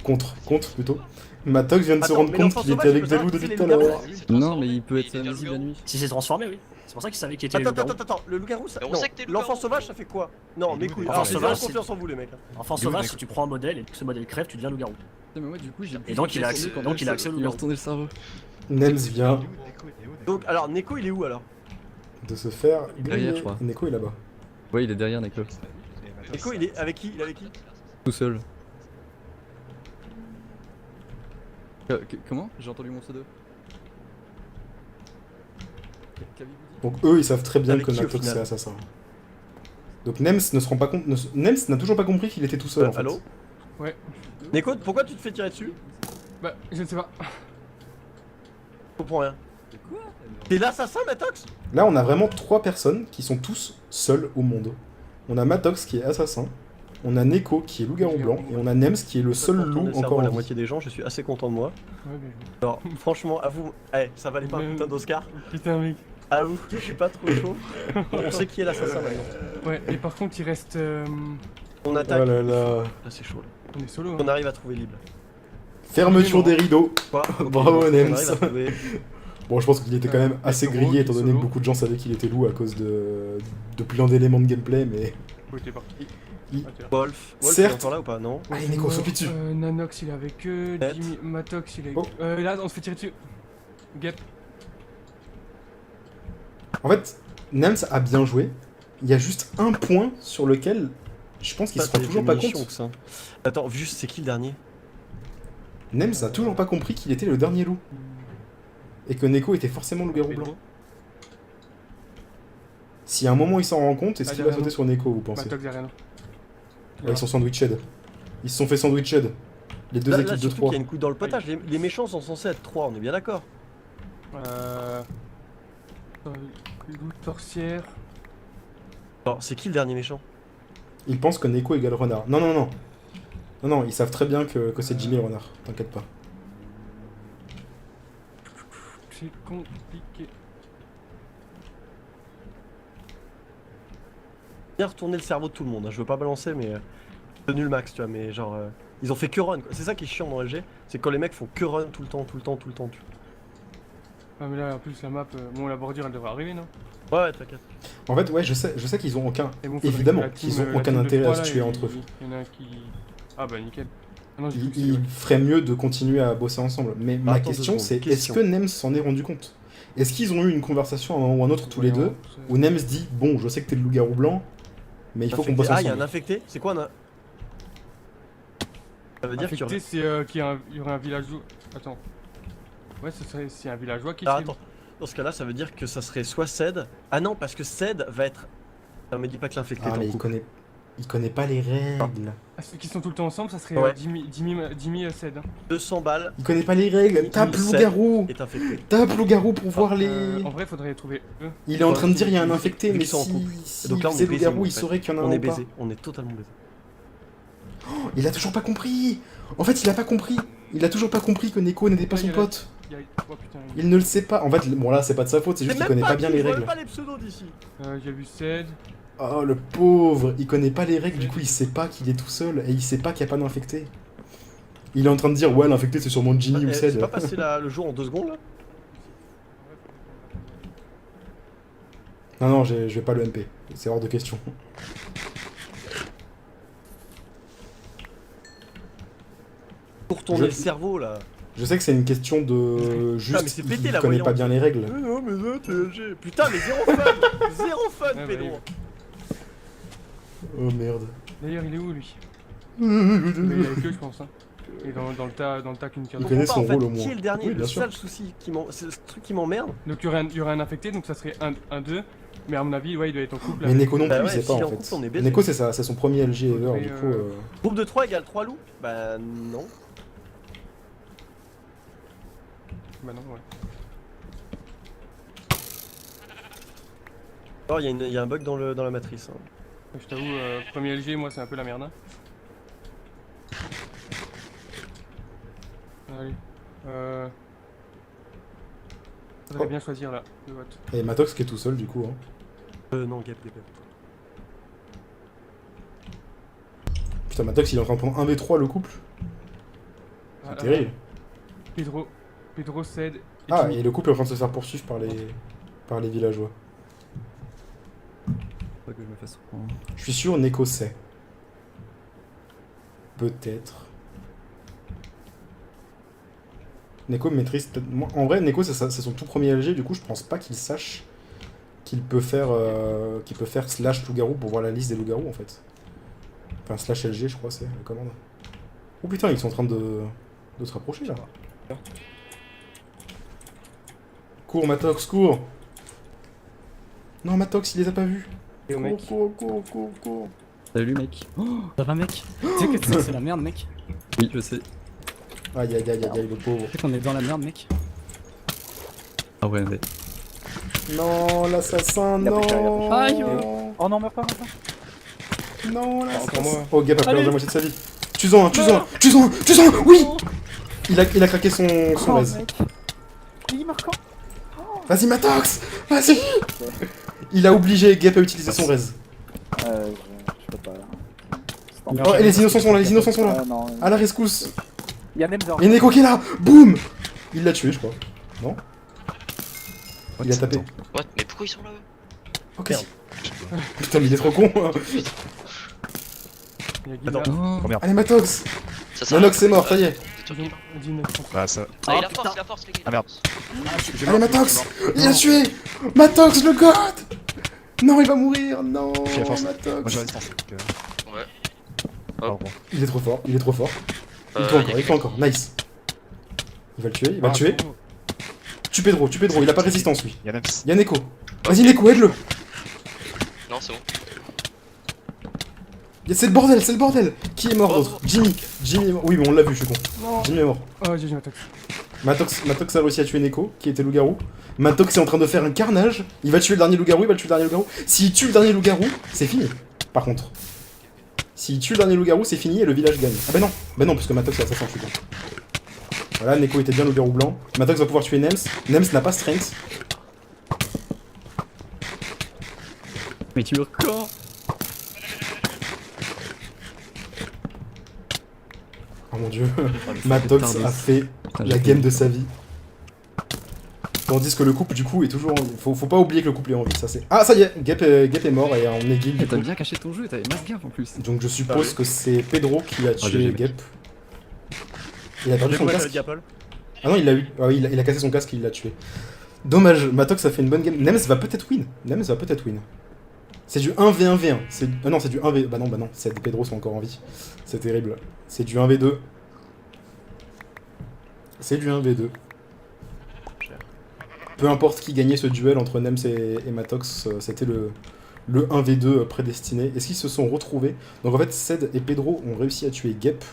contre plutôt. Matox vient de se Attends, rendre mais compte l'enfant qu'il était sauvage, avec il peut Delou savoir depuis qui tout à c'est les l'heure. Non, mais il peut être invisible la nuit. Si c'est transformé, oui. C'est pour ça qu'il savait qu'il était le loup-garou. Attends, le loup-garou ça. Mais on Non, sait que t'es le l'enfant loup-garou. sauvage ça fait quoi? Non, mes couilles. L'enfant Alors j'ai sauvage, zéro confiance en vous les mecs. Enfant sauvage, si tu prends un modèle et que ce modèle crève, tu deviens loup-garou. Mais moi, du coup, j'ai. Et donc, il a accès- donc, il a accès au Il a loup-garou. retourné le cerveau. Nems vient Donc alors Neko il est où alors? de se faire Derrière, griller. je crois. Neko est là-bas. Ouais, il est derrière, Neko. Neko il est avec qui? Il est avec qui? Tout seul. Comment? J'ai entendu mon pseudo. Qu'avez-vous dit? Donc eux, ils savent très bien Avec que qui, au Matox final c'est assassin. Donc Nems ne se rend pas compte. Nems n'a toujours pas compris qu'il était tout seul en fait. Allô? Ouais. Neko, pourquoi tu te fais tirer dessus? Bah, je ne sais pas. Je comprends rien. T'es l'assassin Matox? Là, on a vraiment 3 personnes qui sont tous seuls au monde. On a Matox qui est assassin, on a Neko qui est loup-garou blanc, et on a Nems qui est le seul Pour tourner loup le cerveau encore à en la vie. moitié des gens, je suis assez content de moi. Ouais, bien joué. Alors franchement, à vous, ça valait pas un Mais- putain d'Oscar. Putain, mec. À vous, je suis pas trop chaud. On sait qui est l'assassin maintenant. Ouais, et par contre, il reste. On Oh attaque. là là. Là c'est chaud là. On est solo. On arrive à trouver libre. Fermeture des rideaux. Quoi? Bravo, On Nems. arrive à trouver. Bon, je pense qu'il était quand même assez Gros, grillé qui étant donné que solo. beaucoup de gens savaient qu'il était loup à cause de plein d'éléments de gameplay, mais. Ouais, t'es parti. Il- Ah, t'es là. Wolf, il est Certes. encore là ou pas? Non. Allez, Neko, saute dessus. Nanox, il est avec eux. Net. Jimmy, Matox, il est Oh. avec là, on se fait tirer dessus. Gap. En fait, Nems a bien joué. Il y a juste un point sur lequel je pense qu'il se Putain, rend t'as toujours des pas munitions, compte. que ça. Attends, juste c'est qui le dernier? Nems a toujours pas compris qu'il était le dernier loup. Et que Neko était forcément loup-garou blanc. Si à un moment il s'en rend compte, est-ce Ah, qu'il va derrière sauter sur Neko, vous pensez? Matox derrière nous. Ouais, ils sont sandwiched. Ils se sont fait sandwiched. Les deux Là, équipes de surtout 3. qu'il y a une couille dans le potage. Les méchants sont censés être 3, on est bien d'accord. Loup sorcière. Alors, c'est qui le dernier méchant? Ils pensent que Neko égale renard. Non, non, non. Non, non, ils savent très bien que c'est Jimmy le renard. T'inquiète pas. C'est compliqué. Bien retourner le cerveau de tout le monde, hein. Je veux pas balancer, mais. C'est nul max, tu vois, mais genre. Ils ont fait que run, quoi. C'est ça qui est chiant dans LG, c'est quand les mecs font que run tout le temps, tout le temps, tout le temps. Ah, mais là, en plus, la map, bon, la bordure, elle devrait arriver, non? Ouais, t'inquiète. En fait, ouais, je sais qu'ils ont aucun. Et bon, faudrait Évidemment que la qu'ils team, ont la aucun team de intérêt à trois, se là, tuer entre eux. Il y en a un qui. Ah, bah, nickel. Ah non, j'ai cru que Ils c'était- feraient mieux de continuer à bosser ensemble. Mais ma Attends deux question, secondes, c'est est-ce question. que Nems s'en est rendu compte? Est-ce qu'ils ont eu une conversation à un moment ou un autre tous les deux Voyons, où Nems dit bon, je sais que t'es le loup-garou blanc, mais il faut qu'on bosse Ah, il y a un ensemble. infecté? C'est quoi un. Ça veut dire qu'il y aurait. Infecté, c'est qu'il y aurait un villageois. Attends. Ouais, ce serait si un villageois qui Ah, serait- attends. Dans ce cas-là, ça veut dire que ça serait soit Ced. Ah non, parce que Ced va être. Non, me dis pas que l'infecté Ah, est mais en il couple. connaît pas les règles. Ah, ceux qui sont tout le temps ensemble, ça serait Ouais. Jimmy Ced. Hein. 200 balles Il connaît pas les règles. Tape Ced loup-garou. est infecté. Tape loup-garou pour voir les. En vrai, faudrait trouver eux. Il est en train de dire il y a un infecté, Vu mais qu'ils sont en si, couple. si Donc là, on est c'est baisé, loup-garou, en il fait. saurait qu'il y en a On un est ou pas. baisé, on est totalement baisé. Il a toujours pas compris. En fait, il a pas compris. Il a toujours pas compris que Neko n'était pas Ouais, son il y a- pote. Oh putain, Il ne le sait pas. En fait, bon là, c'est pas de sa faute, c'est juste qu'il connaît pas bien les Je vois règles. pas les pseudos d'ici. j'ai vu Ced. Oh le pauvre, il connaît pas les règles, du coup il sait pas qu'il est tout seul et il sait pas qu'il y a pas d'infecté. Il est en train de dire ouais l'infecté c'est sûrement Jimmy ou C'est Ced. pas passé le jour en 2 secondes là? Non non, je vais pas le MP, c'est hors de question. Pour tourner le cerveau là. Je sais que c'est une question de mais juste c'est il pété, la connaît pas voyante. bien les règles. Non mais ça t'es LG. Putain mais zéro fun. Zéro fun Ouais, Pedro. Oh merde. D'ailleurs, il est où lui? Mais il est avec eux, je pense. Hein. Et dans le tas qu'une carte. Il connaît son En fait, rôle au moins. Qui est le dernier? Oui, bien Le sûr. seul souci c'est le truc qui m'emmerde. Donc il y aurait un infecté, donc ça serait un 2. Mais à mon avis, ouais, il doit être en couple. Mais avec- Neko non Bah plus, ouais, c'est s'il pas est en en fait. couple, on est baisé. Neko c'est son premier LG ever, Faudrait, du coup. Groupe de 3 égale 3 loups? Bah non. Bah non, ouais. Oh il y a un bug dans la matrice. Hein. Je t'avoue, premier LG, moi c'est un peu la merde. Hein. Allez. Faudrait bien choisir là, le vote. Et Matox qui est tout seul du coup. Hein. Non, Gap. Putain, Matox il est en train de prendre 1v3 le couple. C'est terrible. Pedro cède. Ah, et le couple est en train de se faire poursuivre par les villageois. Pas que je me fasse reprendre. Je suis sûr Neko sait. Peut-être. Neko maîtrise peut-être... En vrai, Neko c'est son tout premier LG, du coup je pense pas qu'il sache qu'il peut faire slash loup-garou pour voir la liste des loups-garous en fait. Enfin slash LG je crois c'est la commande. Oh putain ils sont en train de se rapprocher là. Cours Matox, cours. Non Matox il les a pas vus. Cours. Salut mec. Ça va mec? Tu sais que c'est la merde mec? Oui, je sais. Aïe le pauvre. Tu sais qu'on est dans la merde mec? Ah ouais, mais... Non l'assassin, non. Aïe. Oh non, meurs pas, Non l'assassin. Encore moi. Oh Gap a perdu Allez. la moitié de sa vie. Tue-en un, oui. Il a craqué son res. mec. Il meurt quand? Vas-y Matox, vas-y. Il a obligé Gap à utiliser son res. Je peux pas. Oh et les innocents sont là, Non. À la rescousse. Il y a Nemzor. Et Neko qui est là. Boum. Il l'a tué je crois. Non. Il a tapé. What? Mais pourquoi ils sont là eux? Ok. Putain mais il est trop con. Il y a Guy là. Oh merde. Allez Matox. Ça sert à Nanox rien. est mort, ça y est. Dis 9. Bah ça. Ah, il a force les gars. Ah merde. Allez Matox. Il a tué. Matox le god. Non il va mourir. Non J'ai la force. Matox. Moi j'ai résistance. Donc, Ouais. pardon. Il est trop fort. Il tue encore. Nice. Il va le tuer, il va le tuer. Tue Pedro, il a pas résistance lui. Y'a Nems. Y'a Neko. Vas-y Neko, aide-le. Non, c'est bon. C'est le bordel. Qui est mort d'autre? Jimmy est mort. Oui mais on l'a vu, je suis con. Jimmy est mort. Oh, j'ai Matox. Matox a réussi à tuer Neko, qui était loup-garou. Matox est en train de faire un carnage. Il va tuer le dernier loup-garou, S'il tue le dernier loup-garou, c'est fini. Par contre. S'il tue le dernier loup-garou, c'est fini et le village gagne. Ah bah non, parce que Matox est assassin, je suis con. Voilà, Neko était bien loup-garou blanc. Matox va pouvoir tuer Nems. Nems n'a pas strength. Mais tu meurs quand? Oh mon dieu. Matox a fait la game de sa vie. Tandis que le couple du coup est toujours en vie. Faut pas oublier que le couple est en vie, ça c'est... Ah ça y est, Gap est mort et on est guild du T'as coup. bien caché ton jeu, t'avais masse gaffe en plus. Donc je suppose que c'est Pedro qui a tué GG, Gap. Il a perdu son casque. Ah non il l'a eu, ah oui il a cassé son casque et il l'a tué. Dommage, Matox a fait une bonne game. Nems va peut-être win. C'est du 1v1v1. Ah non c'est du 1v... Bah non, c'est des Pedro sont encore en vie. C'est terrible. C'est du 1v2. C'est du 1v2. Peu importe qui gagnait ce duel entre Nems et Matox, c'était le 1v2 prédestiné. Est-ce qu'ils se sont retrouvés? Donc en fait, Ced et Pedro ont réussi à tuer Gep,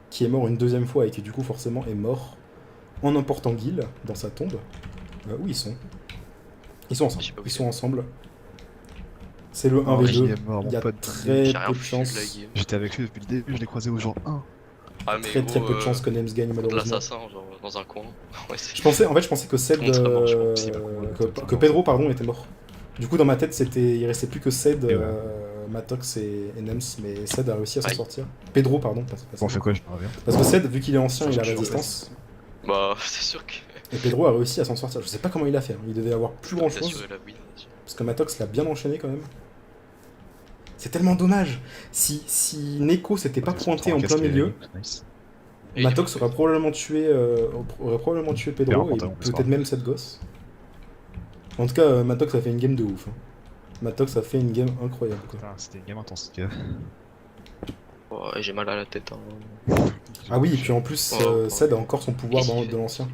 qui est mort une deuxième fois et qui du coup forcément est mort en emportant Gil dans sa tombe. Où ils sont? Ils sont ensemble. C'est le 1v2. Il y a très peu de chance. J'étais avec lui depuis le début, je l'ai croisé au jour 1. Ah, mais Très peu de chance que Nems gagne malheureusement. L'assassin, genre dans un coin. Ouais, Je pensais que Ced, que Pedro pardon était mort. Du coup dans ma tête il restait plus que Ced, Matox et Nems, mais Ced a réussi à s'en sortir. Pedro pardon. On fait quoi, je me reviens. Parce que Ced vu qu'il est ancien il a résistance. Bah c'est sûr que... Et Pedro a réussi à s'en sortir. Je sais pas comment il a fait, il devait avoir plus grand chose. Parce que Matox l'a bien enchaîné quand même. C'est tellement dommage. Si Neko s'était pas pointé en plein milieu, Matox aurait probablement tué Pedro et peut-être même cette gosse. En tout cas, Matox a fait une game de ouf. Matox a fait une game incroyable. C'était une game intense. Ouais, j'ai mal à la tête. Ah oui, et puis en plus, Ced a encore son pouvoir de l'ancien.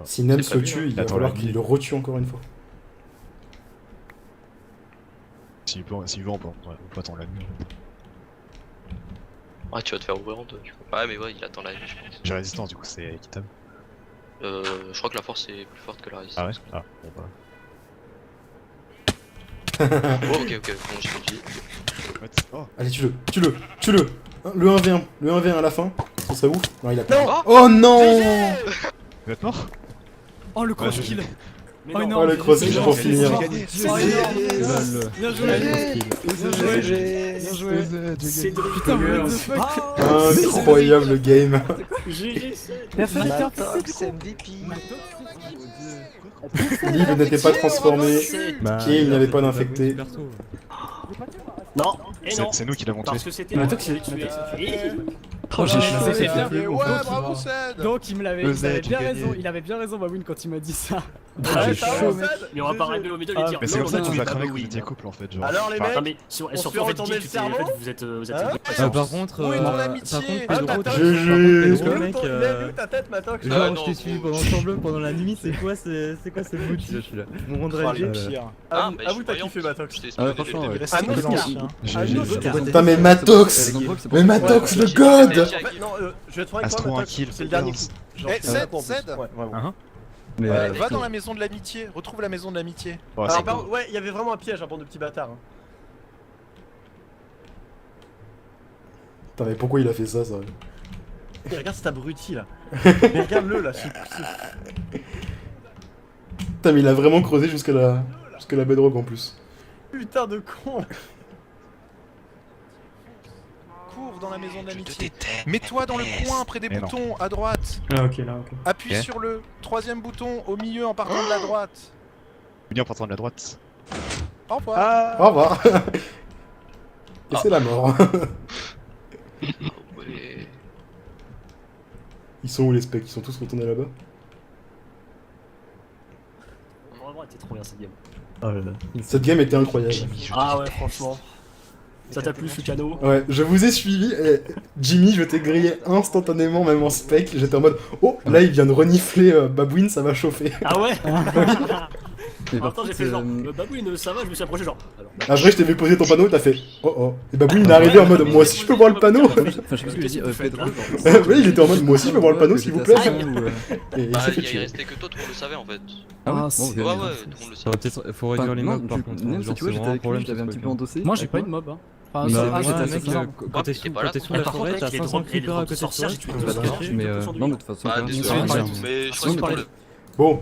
Si Nems se tue, il va falloir qu'il le retue encore une fois. S'il veut, on peut attendre la nuit. Ah, tu vas te faire ouvrir en deux, du coup. Ouais, mais ouais, il attend la nuit, je pense. J'ai résistance, du coup, c'est équitable. Je crois que la force est plus forte que la résistance. Ah ouais? Ah, bon bah. Oh, ok, bon, j'ai une vie. Allez, tue-le. Le 1v1 à la fin. Ce serait ouf. Non, il a Non. pas. Oh non! Vous êtes mort? Oh le Ouais, cross je- kill. Mais Oh non. non, Oh, le mais cross c'est kill bon, pour c'est finir. bon. Gagné. Bien joué. Bien joué. C'est de Putain, what the fuck. Incroyable le game. GG. Personne n'était Matox MVP. Lille n'était pas transformé Bah, et il n'y avait pas d'infecté. Non, et non. C'est nous qui l'avons tué. Parce que c'était Mais moi toi, qui l'ai tué. Oh, j'ai Ouais, c'est bien. bravo Sad. Donc il avait Vous êtes bien gagné. raison, il avait bien raison Babouine quand il m'a dit ça. Ah, j'ai ça chaud, va, mec. Mais on va pas arriver au milieu et dire Mais c'est comme ça que non, tu non, as bah cramé que vous oui. étiez couple en fait. Genre. Alors les Enfin, non, mecs, mais sur, on se surtout fait en fait, retourner Guy, le tu t'es- cerveau en fait, vous êtes Hein dépressif. Par contre, Où est ton par amitié contre, Ah, Pedro, Matox, GG. il Pedro, est où mec, ton- il est où ta tête, Matox Ah, genre, non, je t'ai suivi bon. pendant semblant pendant la nuit, c'est quoi ce motif? Je suis là. Mon rendre Oh, les LG. pires. Ah, Ah mais vous, t'as kiffé Matox. Je t'ai Ah ouais, expliqué franchement, dès le Ah, début. nous, Putain, mais Matox! Mais Matox, le god! En fait, non, je vais te faire avec toi, Astro, un Matox, kill. c'est le dernier coup. Genre, Eh, c'est Zed, pas en plus. Zed. Ouais, vraiment. Mais Va dans la maison de l'amitié, retrouve la maison de l'amitié. Ouais, Alors, c'est par- ouais, il y avait vraiment un piège, un bande de petits bâtards. hein. Putain, mais pourquoi il a fait ça, ça? Et regarde cet abruti là. Mais regarde-le là, Putain, mais il a vraiment creusé jusqu'à la bedrock en plus. putain de con. Cours dans la maison de l'amitié. Mets-toi dans le coin près des Mais non. boutons à droite. Ah ok là ok. Appuie Ok. sur le troisième bouton au milieu en partant de la droite. Venez en partant de la droite. Au revoir. Au revoir! Et c'est la mort. Ouais. Ils sont où les specs? Ils sont tous retournés là-bas? Vraiment, était trop bien cette game. Oh là là. Cette game était incroyable. Ah ouais, franchement. Ça t'a plu, Lucano? Ouais, je vous ai suivi et Jimmy, je t'ai grillé instantanément, même en spec. J'étais en mode, oh, là il vient de renifler Babouine, ça va chauffer. Ah ouais? Mais par Attends, j'ai contre, fait genre, Babouine, ça va, je me suis approché genre. Alors, Après, je t'ai vu poser ton panneau et t'as fait, oh oh. Et Babouine il est arrivé en mode, moi aussi je peux voir le panneau. enfin, je sais pas ce que j'ai dit, Pedro. Oui, il était en mode, moi aussi je peux voir le panneau s'il vous plaît. Et il Bah, s'est fait il tuer. restait que toi, tout le monde le savait en fait. Ah Ah, ouais, c'est- Ouais, bon, ouais, ok. tout le monde le savait. Peut-être faut Enfin, réduire les non, mobs par contre. même si Genre, tu vois, c'est j'étais vraiment un avec lui, problème je l'avais un ce petit peu truc. endossé. Moi j'ai avec pas eu de moi. mob hein. Enfin, Bah, ça- moi, ah, j'étais j'étais assez assez bizarre. Quand t'es sous t'es pas là, la toi. par forêt, contre, t'as mec, il est 500 trop- il est creepers trop à côté de toi. sorcière, j'ai tué tu deux peux sorcières. pas Mais Confondu. non, mais de toute façon, Ah, quand même, désolé, c'est parlais- un- mais je Sinon, crois que mais c'est Bon,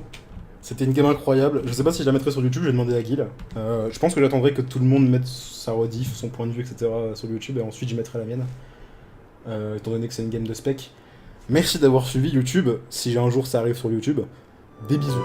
c'était une game incroyable. Je sais pas si je la mettrai sur YouTube, je vais demander à Guil. Je pense que j'attendrai que tout le monde mette sa rediff, son point de vue, etc. sur YouTube et ensuite je mettrai la mienne. Étant donné que c'est une game de spec. Merci d'avoir suivi YouTube. Si un jour ça arrive sur YouTube, des bisous.